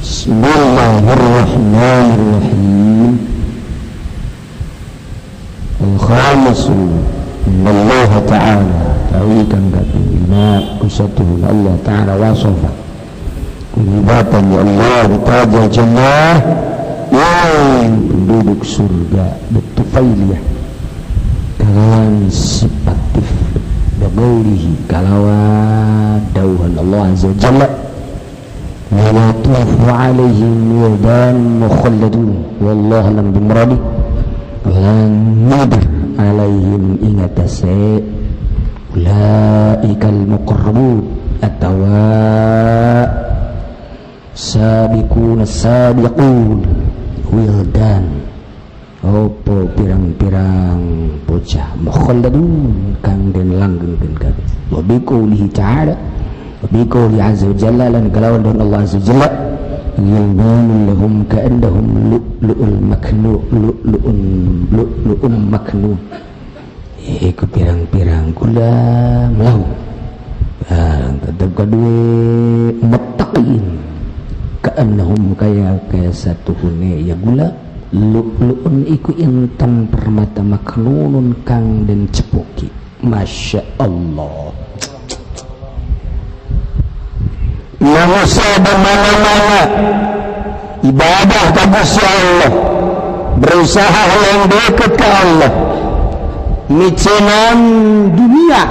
Bismillahirrahmanirrahim. Al-khamisu Allah Ta'ala tawikan kata bina kusatuhu Allah Ta'ala wasofa kulibatan ya Allah ditaja jannah yang penduduk surga betufailiyah kalawan sipatif bagaulihi kalawan dauhan Allah Azza wa Jalla wa yatufu alaihim wildan mukhalladun wallahu lam bimradi lan nadir alaihim ingatase ulaikal muqarrabun atawa sabiqun sabiqun wildan opo pirang-pirang bocah mukhalladun kang den langgengkeun kabeh wa bi qoulihi ta'ala wa bi qouli azza wa jalla lan kalawan don Allah azza wa jalla yulbanun lahum ka'annahum lu'lu'ul maknun iku pirang-pirang kula melau tetep kadue muttaqin ka'annahum kaya satu hune ya gula lu'lu'un iku intan permata maknunun kang den cepuki Masya Allah manusia bermana-mana ibadah kepada Allah berusaha yang dekat ke Allah micenan dunia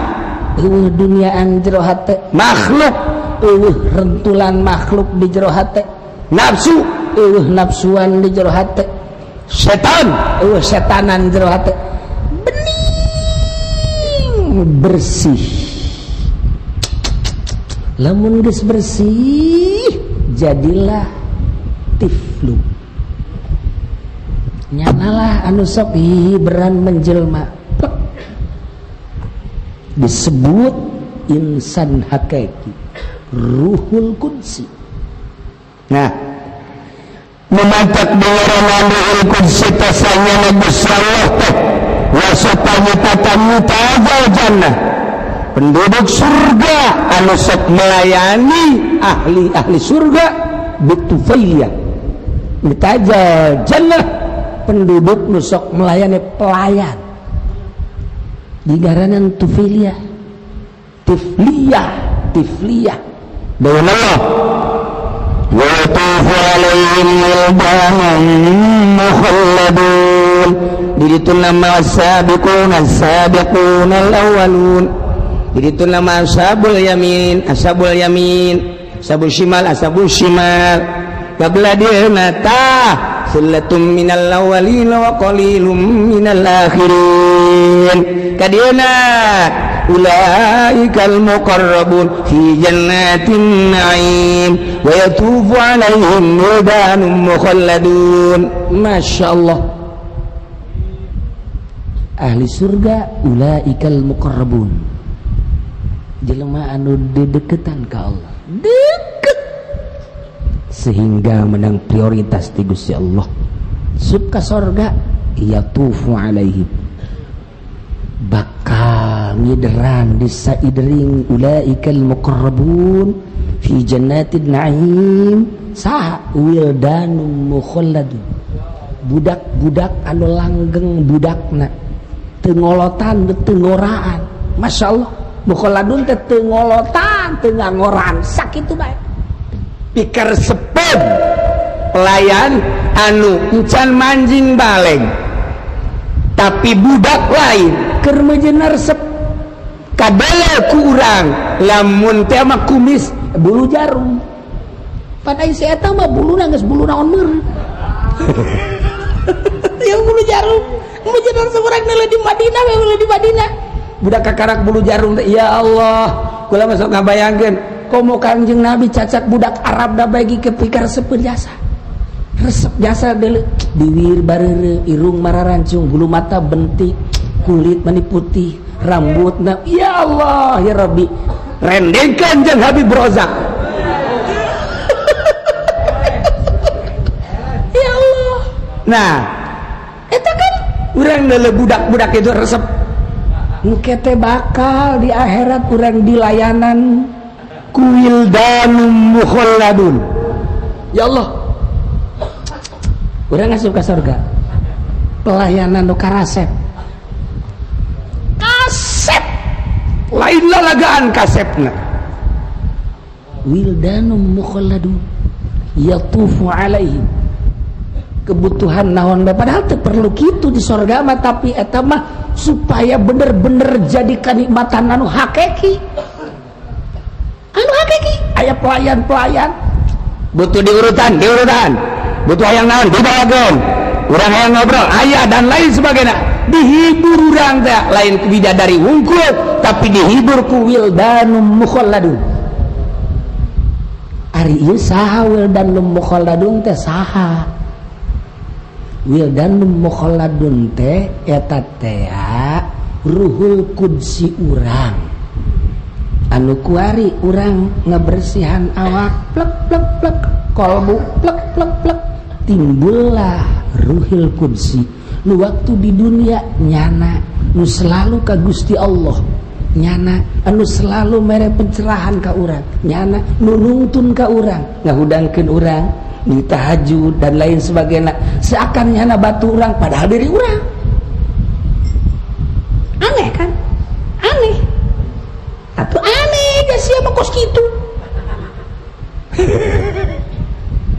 duniaan jero hate makhluk rentulan makhluk di jero hate nafsu nafsuan di jero hate setan setanan jero hate bening bersih lamun geus bersih jadilah tiflu nyanalah anu sok hiberan menjelma disebut insan hakiki ruhul qudsi. Nah memantak dengan ruhul qudsi tasanya Nabi sallallahu wasopanyita-nyita jannah penduduk surga anu sok melayani ahli surga bitufailiyah mitajal jannah penduduk nu sok melayani pelayan digaranan tufailiyah tifliyah dengan Allah wa yatufu alaihim wildanun mukhalladun diritu nama sabiqun al-awwalun diritu nama ashabul yamin ashabul shimal kabladina ta sullatum minal awwalin wa qalilum minal akhirin kadina ulaikal muqarrabun fi jannatin na'im wa yatufu alaihim wildanun mukhalladun. Masyaallah, ahli surga ulaikal muqarrabun, jelema anu dedeketan ka Allah, deket sehingga menang prioritas ti Gusti Allah. Suka surga yatufu alaihim, bakal ngideran di saidering ulaikal muqarrabun fi jannatin na'im sah wildanum mukhalladun, budak-budak anu langgeng budakna teu ngolotan teu ngoraan. Masyaallah, mukhalladun teh teu ngolotan teu ngangoraan sakitu bae. Pikir seped pelayan anu encan manjing baleng tapi budak lain keur mejeuna resep kadaya ku urang lamun teh mah kumis bulu jarum pada isi eta mah buluna geus bulu naon meureun yang bulu jarum mejeuna resep urang neuleuh di Madinah di Madinah budak kakarak bulu jarum teh ya Allah kula mah sok ngabayangkeun komo Kanjeng Nabi cacat budak Arab da bagi kepikar resep jasa deuleu diwir bareureuh irung mararancung bulu mata bentik kulit mani putih rambutna ya Allah ya Rabbi rendengkeun jeung Habib Rozak ya Allah. Nah eta kan urang deuleu budak-budak itu resep engke teh bakal di akhirat urang dilayanan kuildanum mukhalladun. Ya Allah, urang ngasup ka surga pelayanan nu karasep lain lalagaan kasepna wildanum mukhalladun yatufu alaihim kebutuhan naon bae padahal teu perlu kitu di surga mah tapi eta mah supaya bener-bener jadi kanikmatan anu hakiki aya pelayan butuh diurutan butuh hayang naon dibawakeun urang hayang ngobrol aya dan lain sebagainya dihibur urang teh lain ku bidadari wungkul tapi dihibur ku wildanum mukhalladun. Ari ieu saha wildanum mukhalladun teh saha? Wildanum mukhalladun teh eta teh ruhul qudsi urang anu kuari urang ngabersihan awak plek plek plek kolbu plek plek plek timbullah ruhul qudsi nu waktu di dunia nyana nu selalu ka Gusti Allah nyana anu selalu mere pencerahan ka urang nyana nu nuntun ka urang ngahudangkeun urang di tahajud dan lain sebagainya seakan nyana batu urang padahal diri urang. Aneh kan? Aneh atau aneh gak sih sama kos gitu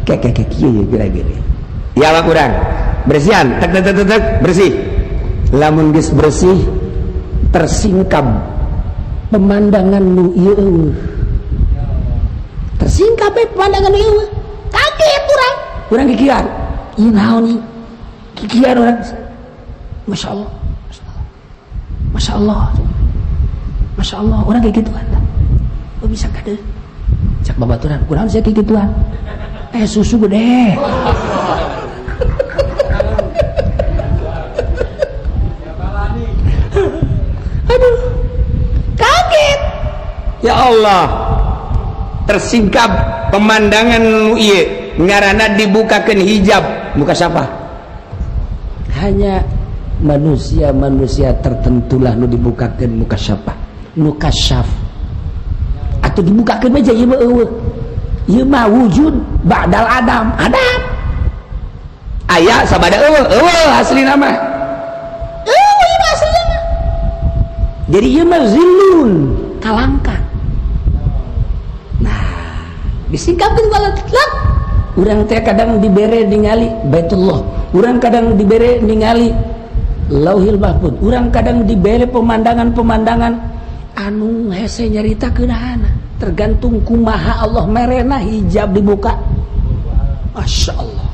kayak kieu kira-kira ya awak urang bersihan tek bersih lamun geus bersih tersingkap pemandangan nu ieu tersingkap pemandangan nu ieu kaget urang kikian ieu naon ieu kikian urang Masya Allah orang kayak gituan oh bisa kade cak babaturan kurang saya kayak gituan susu gede aduh kaget ya Allah tersingkap pemandangan ieu ngaranna dibukakeun hijab buka siapa hanya manusia-manusia tertentulah nu dibukakeun mukasyaf atau dibukakeun aja ieu mah eueuh. Ieu mah wujud ba'dal adam aya sabada eueuh aslina mah ieu mah aslina mah. Jadi ieu mah zillun kalangka. Nah disingkapkeun ku Allah tlak urang teh kadang dibere ningali Baitullah, urang kadang dibere ningali Lauhil Mahfuz, urang kadang dibere pemandangan-pemandangan anu hese nyaritakeun aana, tergantung kumaha Allah merena hijab dibuka. Masya Allah.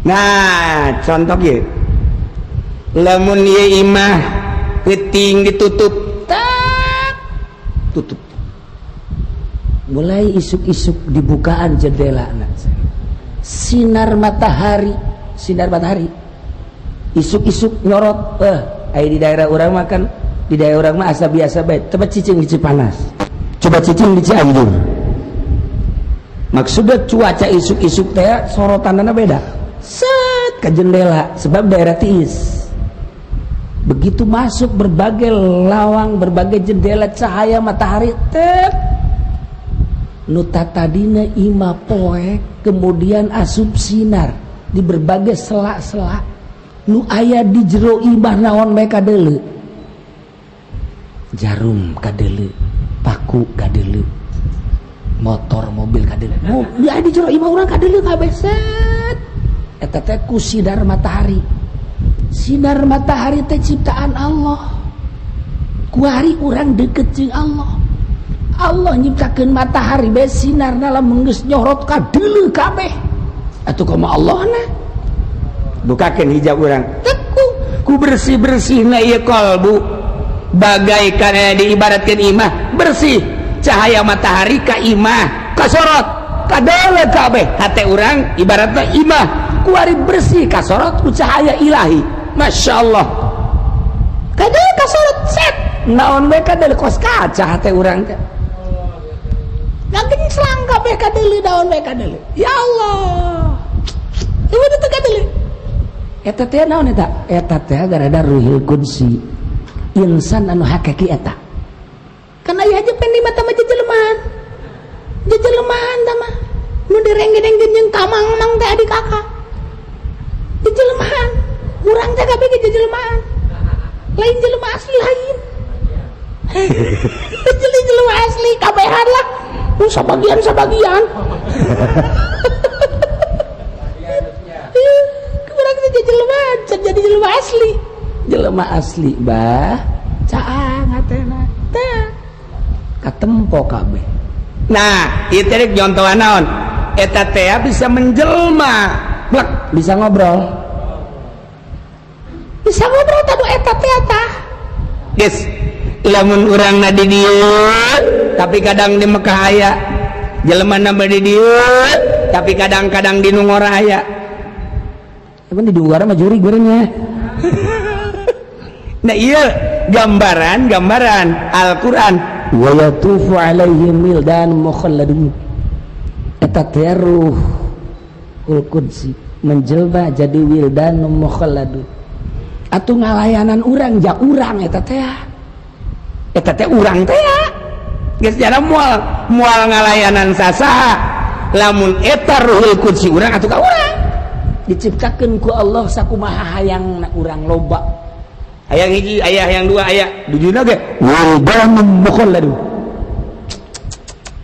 Nah contoh ya, lamun ieu imah peuting ditutup tak tutup, mulai isuk-isuk dibukaan jendela sinar matahari isuk-isuk nyorot aya di daerah urang makan di daerah urang mah asa biasa bae. Coba cicing di Cipanas, coba cicing di Cianjur. Maksudnya cuaca isuk-isuk teh sorotanana beda. Set ke jendela sebab daerah tiis. Begitu masuk berbagai lawang, berbagai jendela cahaya matahari tet nu tatadina imah poek kemudian asup sinar di berbagai sela-sela nu aya di jero imah naon bae kadeuleu, jarum kadeuleu, paku kadeuleu, motor mobil kadeuleu, di aya di jero imah urang kadeuleu kabeh set. Eta teh ku sinar matahari. Sinar matahari teh ciptaan Allah. Ku hari urang deukeut jeung Allah. Allah nyiptakeun matahari bae sinarna lamun geus nyorot kadeuleu kabeh. Atuh kumaha Allahna? Bukakeun hijab urang. Ku bersih-bersihna ieu kalbu bagaikan diibaratkeun imah bersih. Cahaya matahari ka imah kasorot kadeuleu kabeh. Hate urang ibaratna imah ku ari bersih kasorot ku cahaya ilahi. Masya Allah. Kadeuleu kasorot set. Naon bae kadeuleu kos kaca hate urang teh. Lakin selang kabeh kadeuleu naon bae kadeuleu. Ya Allah. Ieu teh kadeuleu. Eta teh naon eta? Eta teh gara-gara ruhil qudsi. Insan anu hakiki eta. Kana ieu aja pendi mata mah jejelemahan. Jejelemahan tah mah. Nu direngge-rengge jeung kamang-mang teh adik kakak. Jejelemahan. Urang teh kabeh ge jejelemahan. Lain jelema asli lain. Jelema asli kabehan lah. Nu sabagian. Jelema jadi jelema asli. Jelema asli bah caang hatena teh katempo kabeh. Nah, ieu teh contohan naon? Eta teh bisa menjelma, blek, bisa ngobrol. Bisa ngobrol tadu eta teh tah. Geus, lamun urangna di dieu tapi kadang di Mekah aya. Jelemana di dieu tapi kadang-kadang di Nungora aya. Emang di luar mah juri gorengnya. Nah iya gambaran Al-Quran. Wa yatufu alaihim wildan mukhalladun. Eta teh ruhul qudsi menjelma jadi wildan mukhalladun. Atuh ngalayanan urang ja urang eta teh. Eta teh urang teh. Geus jana moal ngalayanan sasaha. Lamun eta ruhul qudsi urang atuh ka urang. Diciptakeun ku Allah sakumaha hayangna urang loba. Hayang hiji, aya hayang dua, aya dujuna ge wildanun mukhalladun.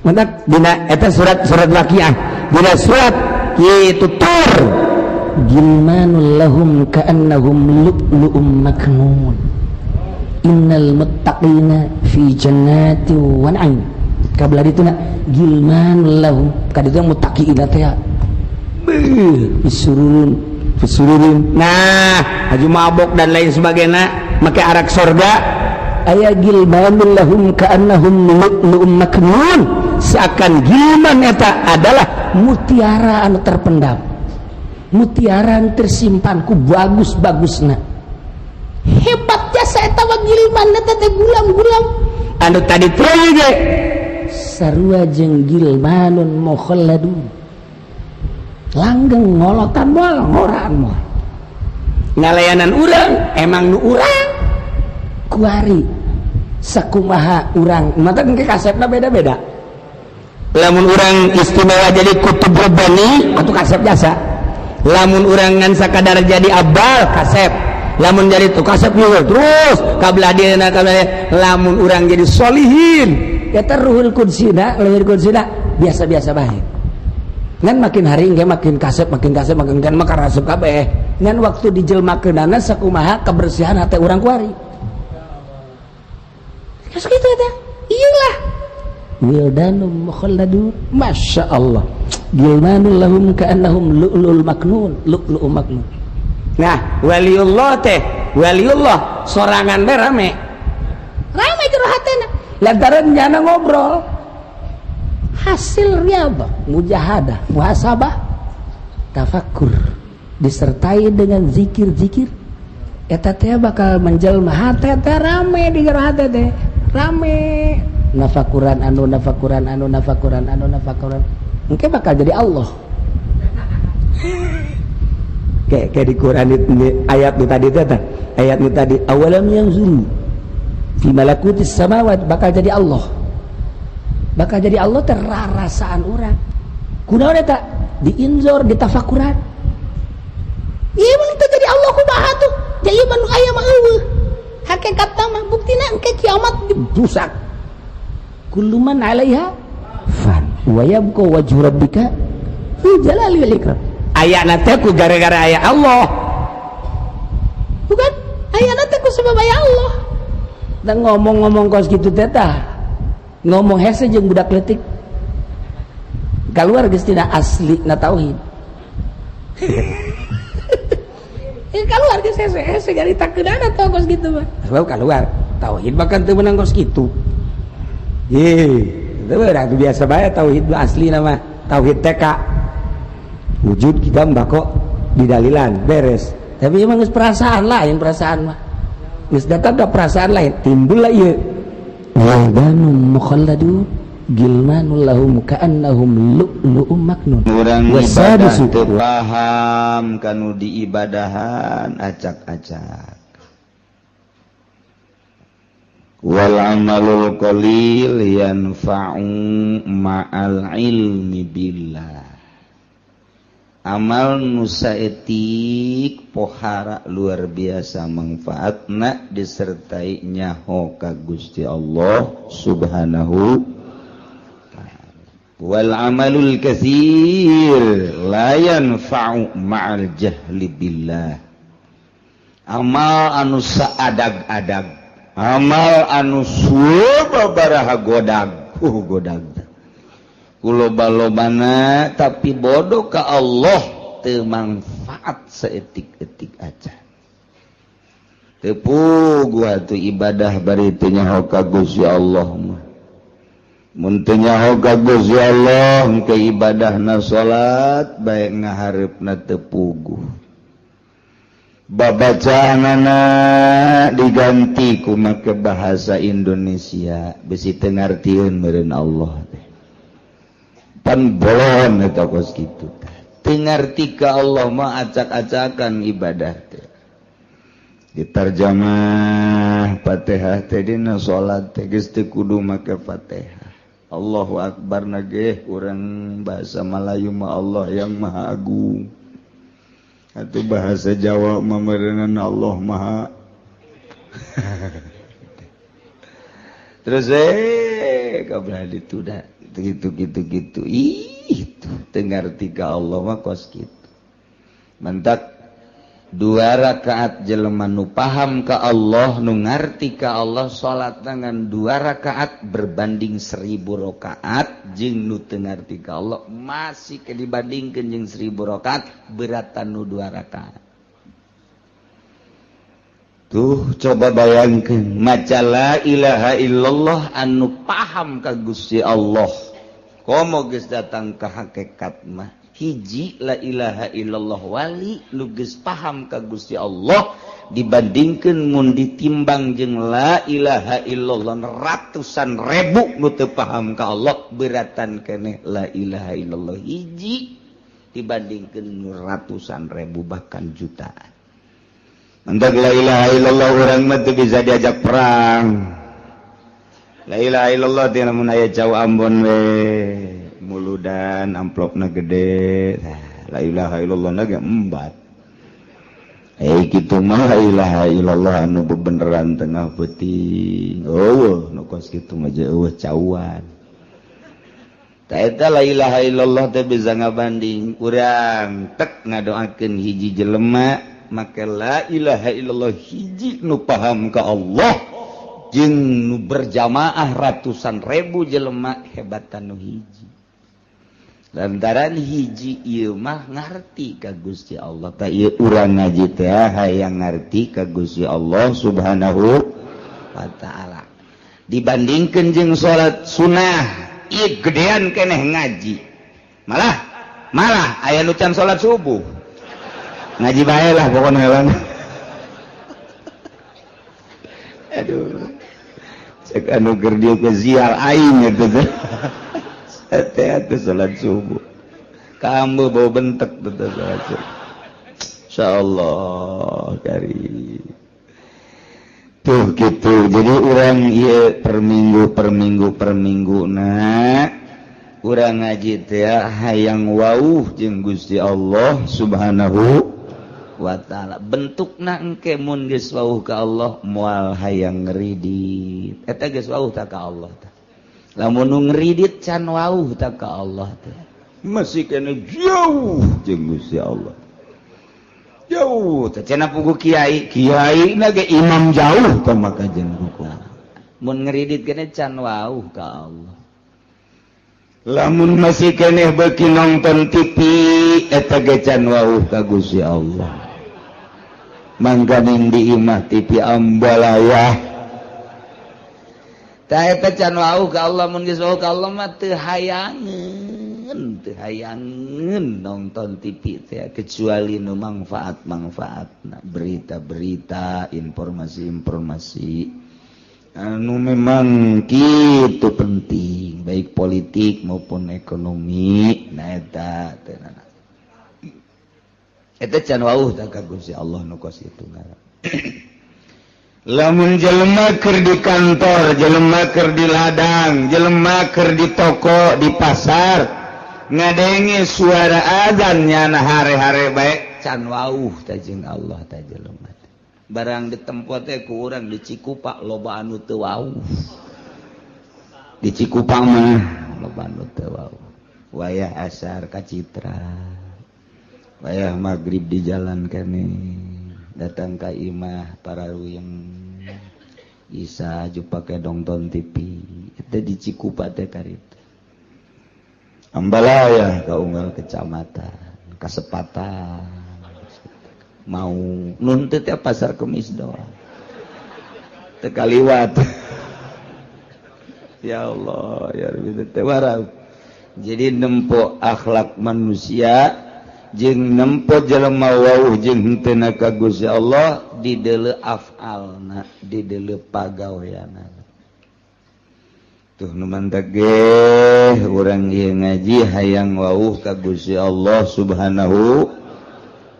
Mantap dina eta surat Waqiah. Dina surat kitu Tur. Gilmanul lahum ka'annahum lu'lu'um maknun. Innal muttaqina fi jannati wa na'im. Kabla dituna gilmanul lahum kaditu muttaqiina teh Fisururin. Nah, haji mabok dan lain sebagainya make arak sorga. Aya gilmanul lahum ka'annahum lu'lu'um maknun. Seakan gilman eta adalah mutiara anu terpendam. Mutiara anu tersimpan ku bagus-bagusna. Hebat jasa eta mah gilman eta teh gulam-gulam. Anu tadi teh ge sarua jeung gilmanun mukhalladun. Langgeng ngolotan moal ngoraan moal. ngalayanan urang emang nu urang kuari sakumaha urang mata engke kasepna beda-beda lamun urang istimewa jadi kutub rabbani atuh kasep jasa lamun urang ngan sakadar jadi abal kasep lamun jadi tu kasep juga terus kabelah dina lamun urang jadi solihin eta ruhul qudsina lahir qudsina biasa-biasa bae ngan makin hari engke makin kasep makin kan maka rasep kabeh ngan waktu dijelmakeunana sakumaha kebersihan hate urang kuari geus kitu eta iyalah wildanum mukhalladun masya Allah gilmanul lahum ka'annahum lu'lu'ul maknun lu'lu'u maknun. Nah waliullah teh waliullah sorangan be rame jero hatena lantaran nyana ngobrol hasilnya apa mujahadah muhasabah tafakkur disertai dengan zikir-zikir eta teh bakal menjelma hate teh rame di jero hate teh rame nafakuran engke bakal jadi Allah kayak di Quran itu ayat nu tadi teh ayat nu tadi awalam yanzuru fi malakutis samawat bakal jadi Allah terrarasaan urang kunaon eta diinzor ditafakuran ieu mun teh jadi Allah kumaha tuh jadi manu aya mah eueuh hakikatna mah buktina engke kiamat dibusak kullu man 'alaiha fan wa yabqa wajhu rabbika dzul jalali wal ikram ayatna teh ku gara-gara aya Allah bukan ayatna teh ku sabab aya Allah dan ngomong-ngomong kos kitu teh tah ngomong hese jeung budak leutik kaluar geus tina aslina tauhid keluar geus hese garitakeunana teh kos kitu mah sebab keluar tauhid bahkan teu meunang kos kitu itu udah biasa bae tauhid asli nama tauhid TK wujud kita mbako di dalilan beres tapi emang perasaan lain perasaan mah geus datang ke perasaan lain timbul lah ieu wadanum mukhalladun gilmanul lahum ka'annahum lu'lu'um maknun urang ibadah teu paham kanu diibadahan acak-acak wal amalul qalil yanfa'u ma'al ilmi billah amal nu saeutik pohara luar biasa manfaatna disertai nyaho ka Gusti Allah subhanahu wal amalul katsir la yanfa'u ma'al jahli billah amal anu saadag-adag amal anu sababaraha godag kuloba-lobana tapi bodoh ka Allah teu manfaat saeutik-eutik aja teu puguh atuh ibadah bari teu nyaho ka Gusti Allah mah mun teu nyaho ka Gusti Allah ke ibadahna salat bae ngahareupna teu puguh babacaanana diganti ku make bahasa Indonesia bisi teu ngartieun meureun Allah teh pan bolon eta kos kitu teu ngarti ka Allah mah acak-acakan ibadah teh ditarjamah Fatihah teh dina salat teh geus teu kudu make Fatihah Allahu akbar nage urang bahasa Melayu mah Allah yang maha agung atuh bahasa Jawa mah meureunna Allah maha terus kabelah ditu da gitu itu tengarti ka Allah mah kos kitu mantak 2 rakaat jelema nu paham ka Allah nu ngarti ka Allah salat dengan 2 rakaat berbanding 1000 rakaat jeung nu teu ngarti ka Allah masih ke dibandingkeun jeung 1000 rakaat beratan nu 2 rakaat tuh coba bayangkeun maca la ilaha illallah anu paham ka Gusti Allah komo geus datang ka hakikat mah hiji la ilaha illallah wali nu geus paham ka Gusti Allah dibandingkeun mun ditimbang jeung la ilaha illallah ratusan ribu nu teu paham ka Allah beratan keneh la ilaha illallah hiji dibandingkeun ratusan ribu bahkan jutaan Mentak la ilaha illallah urang mah teu bisa diajak perang. La ilaha illallah teh lamun aya jauh Ambon we muludan amplopna gede. La ilaha illallah na ge embat. Kitu mah la ilaha illallah anu bebeneran tengah peuting. Eueuh nu kos kitu mah je eueuh cauan. Ta eta la ilaha illallah teh bisa ngabanding urang tek ngadoakeun hiji jelema make la ilaha illallah hiji nu paham ka Allah jeung nu berjamaah ratusan ribu jelema hebatan nu hiji lantaran hiji ieu mah ngarti ka Gusti Allah ta ieu urang ngaji teh hayang ngarti ka Gusti Allah subhanahu wa ta'ala dibandingkeun jeung salat sunah ieu gedean keneh ngaji malah aya nu can salat subuh ngaji bae lah pokoknya hewan. Aduh cek anu keur dieu ke ziar aing eta teh atuh salat subuh ka ambe bau bentek teh salat subuh insyaallah karim tuh gitu jadi urang ieu per minggu na urang ngaji teh hayang wauh jeung Gusti Allah subhanahu wa ta'ala bentukna engke mun geus wauh ka Allah moal hayang ngridit eta geus wauh ta ka Allah tah lamun nu ngridit can wauh ta ka Allah teh masih kena jauh jeung Gusti Allah jauh teh cenah pugu kiai na ge imam jauh tah maka jeung hukum mun ngridit keneh can wauh ka Allah lamun masih keneh beuki nonton TV eta ge can wauh ka Gusti Allah mangganing di imah TV ambalayah ta eta can wauh ka Allah mun geus wauh ka Allah mah teu hayangeun nonton TV teh kecuali nu manfaatna berita-berita informasi anu memang kitu penting baik politik maupun ekonomi nah eta teh eta can wauh ta ka Gusti Allah nu kos kitu ngaran lamun jelema keur di kantor jelema keur di ladang jelema keur di toko di pasar ngadenge suara azan nyana hare-hare bae can wauh ta jeung Allah ta jelema barang ditempo teh ku urang di Cikupa loba anu teu wauh di Cikupa mah loba anu teu wauh wayah asar ka Citra wayah maghrib di jalan kene datang ka imah parawiyeng Isa jupake nonton TV eta di Cikupa teh karita ambalaya ka unggal kecamatan kasepatan mau nuntut ya pasar Kemis doang teu kaliwat ya Allah ya Rabbi teh warau jadi nempo akhlak manusia jeung nempo jelema wauh jeung henteu ka Gusti Allah di deuleu afalna di deuleu pagaweanna tuh nu mantak ge urang ieu ngaji hayang wauh ka Gusti Allah subhanahu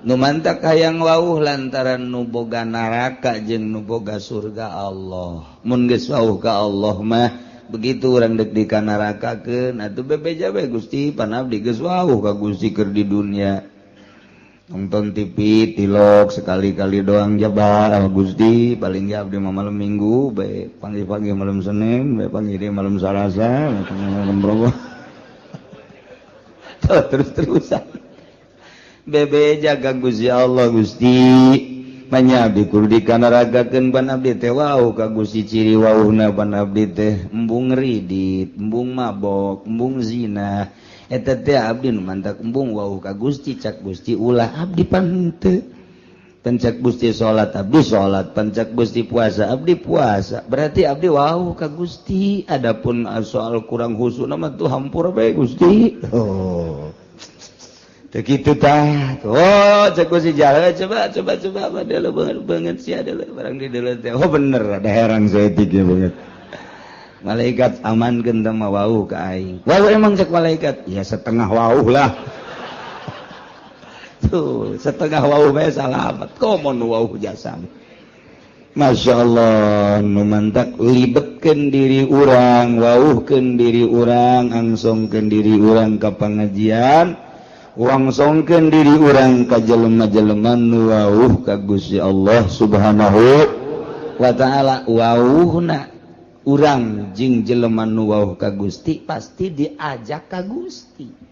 nu mantak hayang wauh lantaran nu boga neraka jeung nu boga surga Allah mun geus wauh ka Allah mah begitu urang dek di ka nerakakeun atuh bebeja we Gusti panabdi geus wauh ka Gusti keur di dunia nonton TV tilok sekali-kali doang jabal Gusti paling ge abdi mah malam Minggu bae pagi-pagi malam Senin bae pagi di malam Salasa malam Rabu terus-terusan bebe jaga Gusti Allah Gusti manyabdi kudu dikanaragakeun pan abdi teh wauh ka Gusti ciri wauhna pan abdi teh embung ridit embung mabok embung zina eta teh abdi nu mantak embung wauh ka Gusti cak Gusti ulah abdi pan henteu pencak Gusti salat abdi salat pencak Gusti puasa abdi puasa berarti abdi wauh ka Gusti adapun soal kurang husukna mah tuh hampura bae Gusti begitu tah oh cek Gusti jalan coba padahal banget sih adalah barang di dalam teh oh bener ada herang seetik ya banget malaikat amankeun teh mah wauh ka aing wauh emang cek malaikat ya setengah wauh lah tuh setengah wauh bae salamet komo nu wauh jasa Masya Allah nu mantak libetkeun diri urang wauhkeun diri urang angsongkeun diri urang ka pangajian wangsongkeun diri urang ka jelema-jelema nu wauh ka Gusti Allah Subhanahu wa taala. Wauhna urang jeung jelema nu wauh ka Gusti pasti diajak ka Gusti.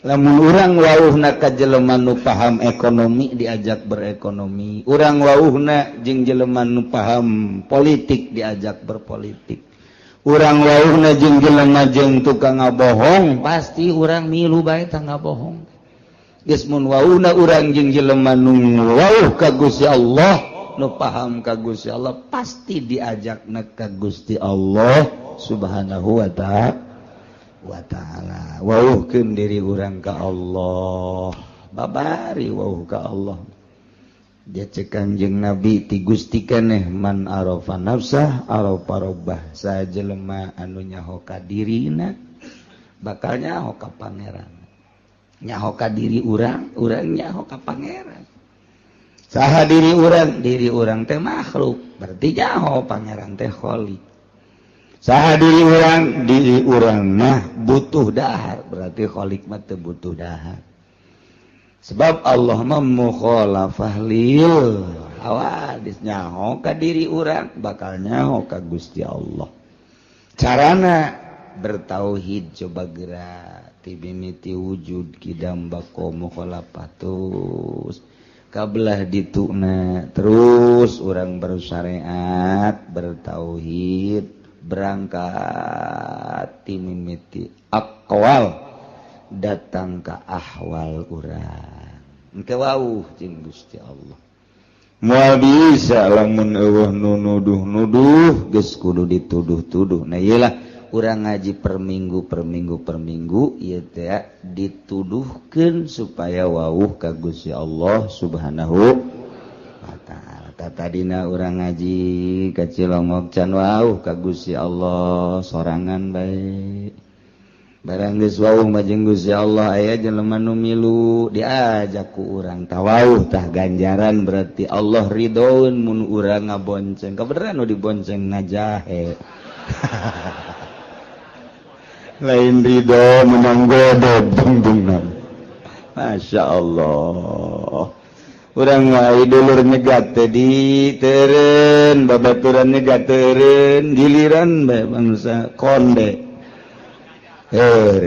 Lamun urang wauhna ka jelema nu paham ekonomi diajak berekonomi, urang wauhna jeung jelema nu paham politik diajak berpolitik, urang wauhna jeung jelema jeung tukang ngabohong pasti urang milu bae tang ngabohong. Geus mun wauhna urang jeung jelema nu wauh ka Gusti Allah nu paham ka Gusti Allah pasti diajakna ka Gusti Allah Subhanahu wa ta'ala. Wauhkeun diri urang ka Allah, babari wauh ka Allah. Dia cek Kanjeng Nabi ti Gusti keneh man arafa nafsah arafa rabbah. Sajelema anu nyaho ka dirina bakal nyaho ka pangeran. Nyaho ka diri urang, urang nyaho ka pangeran. Saha diri urang teh makhluk, berarti nyaho pangeran teh khaliq. Saha diri urang mah butuh dahar, berarti khaliq mah teu butuh dahar. Sebab Allah mah mukhalafah lil hawadis, nyaho ka diri urang bakal nyaho ka Gusti Allah. Carana bertauhid coba gerak ti mimiti wujud kidam bako mukhalafatus kabelah dituna terus urang bersyariat bertauhid berangkat ti mimiti aqwal datang ke ahwal urang engke wauh jeung Gusti Allah. Moal bisa lamun eueuh nu nuduh-nuduh geus kudu dituduh-tuduh. Nah ieu lah urang ngaji per minggu ieu teh dituduhkeun supaya wauh ka Gusti Allah Subhanahu wa taala. Tadina urang ngaji ka Cilongok can wauh ka Gusti Allah sorangan bae. Barang geus wauh mah jeung Gusti Allah aya jelema nu milu diajak ku urang tah wauh tah ganjaran berarti Allah ridhoeun mun urang ngabonceng. Kabeneran nu dibonceng ngajahe. Lain ridho menang godog dung-dungna. Masya Allah. Urang wae dulur nyegat teh diteureun babaturan nyegat teureun giliran bae bangsa konde.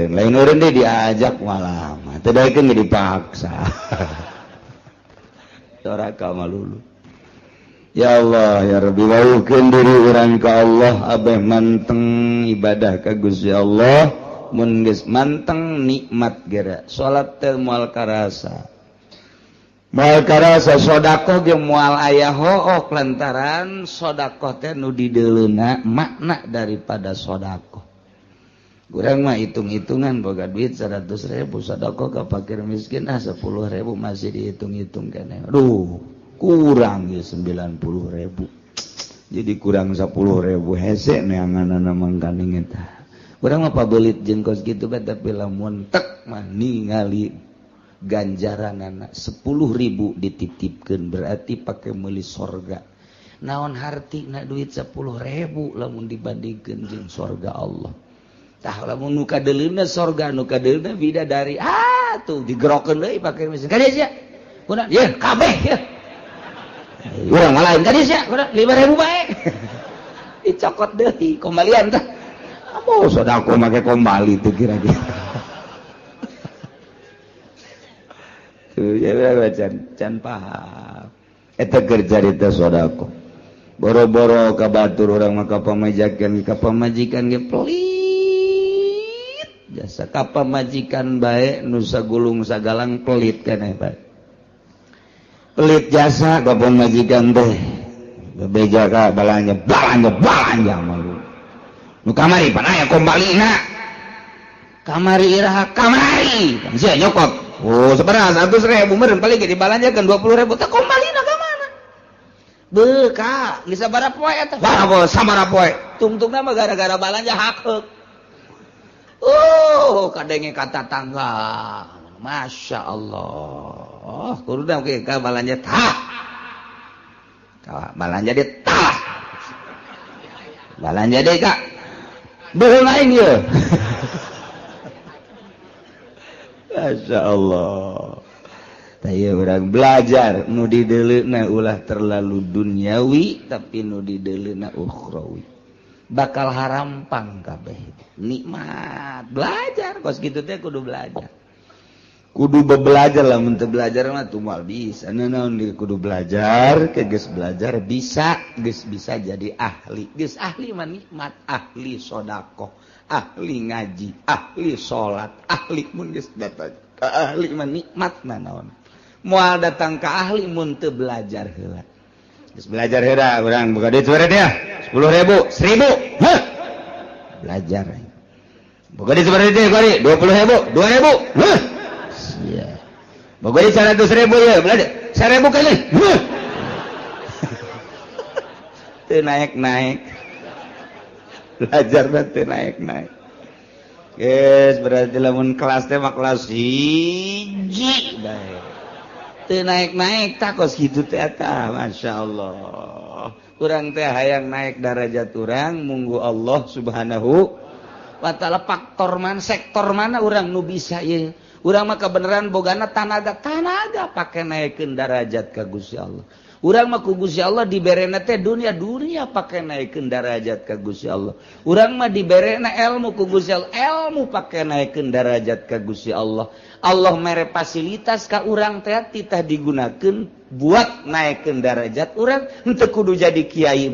Lain urang teh diajak malah mah teu daekeun dipaksa. Soraka malulu. Ya Allah ya Rabbi wauhkeun diri urang ka Allah abeh manteng ibadah ka Gusti Allah mun geus manteng nikmat geura salat teh moal karasa sedekah ge moal aya hook lantaran sedekah teh nu dideuleuna makna daripada sedekah. Urang mah hitung-hitungan boga duit 100.000 sedekah ka fakir miskin 10.000 masih dihitung-hitung keneh. Aduh kurang ya 90.000 jadi kurang 10.000 hese neanganana mangkaning eta urang mah pabelit jeung kos kitu bae tapi lamun tek mah ningali ganjaranana 10.000 dititipkeun berarti pake meuli sorga naon hartina duit 10.000 lamun dibandingkeun jeung sorga Allah tah lamun nu kadeulina sorga nu kadeulina bidadari tuh digerokeun deui pake mesin kadieu sia kunaon ye kabeh ya urang lain tadi sia, 5.000 bae. Dicokot deui kembalian teh. Amoh sodako make kembali teh kira-kira. Tuh ya can paham. Eta keur carita sodako. Boro-boro ka batur urang mah ka pamajikan ge pelit. Jasa ka pamajikan bae nu sagulung sagalang pelit keneh bae. Pelit jasa kapon majikan teh bebeja ka balanja malu nu kamari pan aya kombalina kamari iraha kamari kan sia nyokot sabaraha 100.000 meureun paling ge dibalanjakeun 20.000 teh kombalina ka mana beuka geus sabaraha poe eta sabaraha poe tungtungna mah gara-gara balanja hakeuk kadenge ka tatangga Masya Allah oh kudu oke ka balanja tah ka balanja dia tah balanja deh kak beuh aing ye Masya Allah saya orang belajar nu di deleuna ulah terlalu duniawi tapi nu di deleuna ukhrawi bakal harampang kabeh nikmat belajar kos kitu teh kudu belajar kudu belajar lah mun teu belajar mah tuh moal bisa naon di kudu belajar ke geus belajar bisa geus bisa jadi ahli geus ahli mah nikmat ahli sedekah ahli ngaji ahli salat ahli mun geus datang ka ahli mah nikmat naon moal datang ka ahli mun teu belajar heula geus belajar heula urang boga duit sabaraha ya 10.000 1.000 heh belajar boga duit sabaraha teh kali 20.000 2.000 heh sia boga duit 100.000 ya belajar 1.000 kali heh teu naik-naik belajar teh naik-naik guys berarti lamun kelas teh mah kelas hiji bae teu naik-naik takos kitu teh eta masyaallah urang teh hayang naik derajat urang munggu Allah Subhanahu wa taala faktor mana sektor mana urang nu bisa ieu urang mah kebenaran bogana tanaga pake naikeun derajat ka Gusti Allah urang mah ku Gusti Allah diberena teh dunia pake naikeun derajat ka Gusti Allah urang mah diberena ilmu ku Gusti Allah ilmu pake naikeun derajat ka Gusti Allah Allah mere fasilitas ka urang teh titah digunakeun buat naikeun derajat urang henteu kudu jadi kiai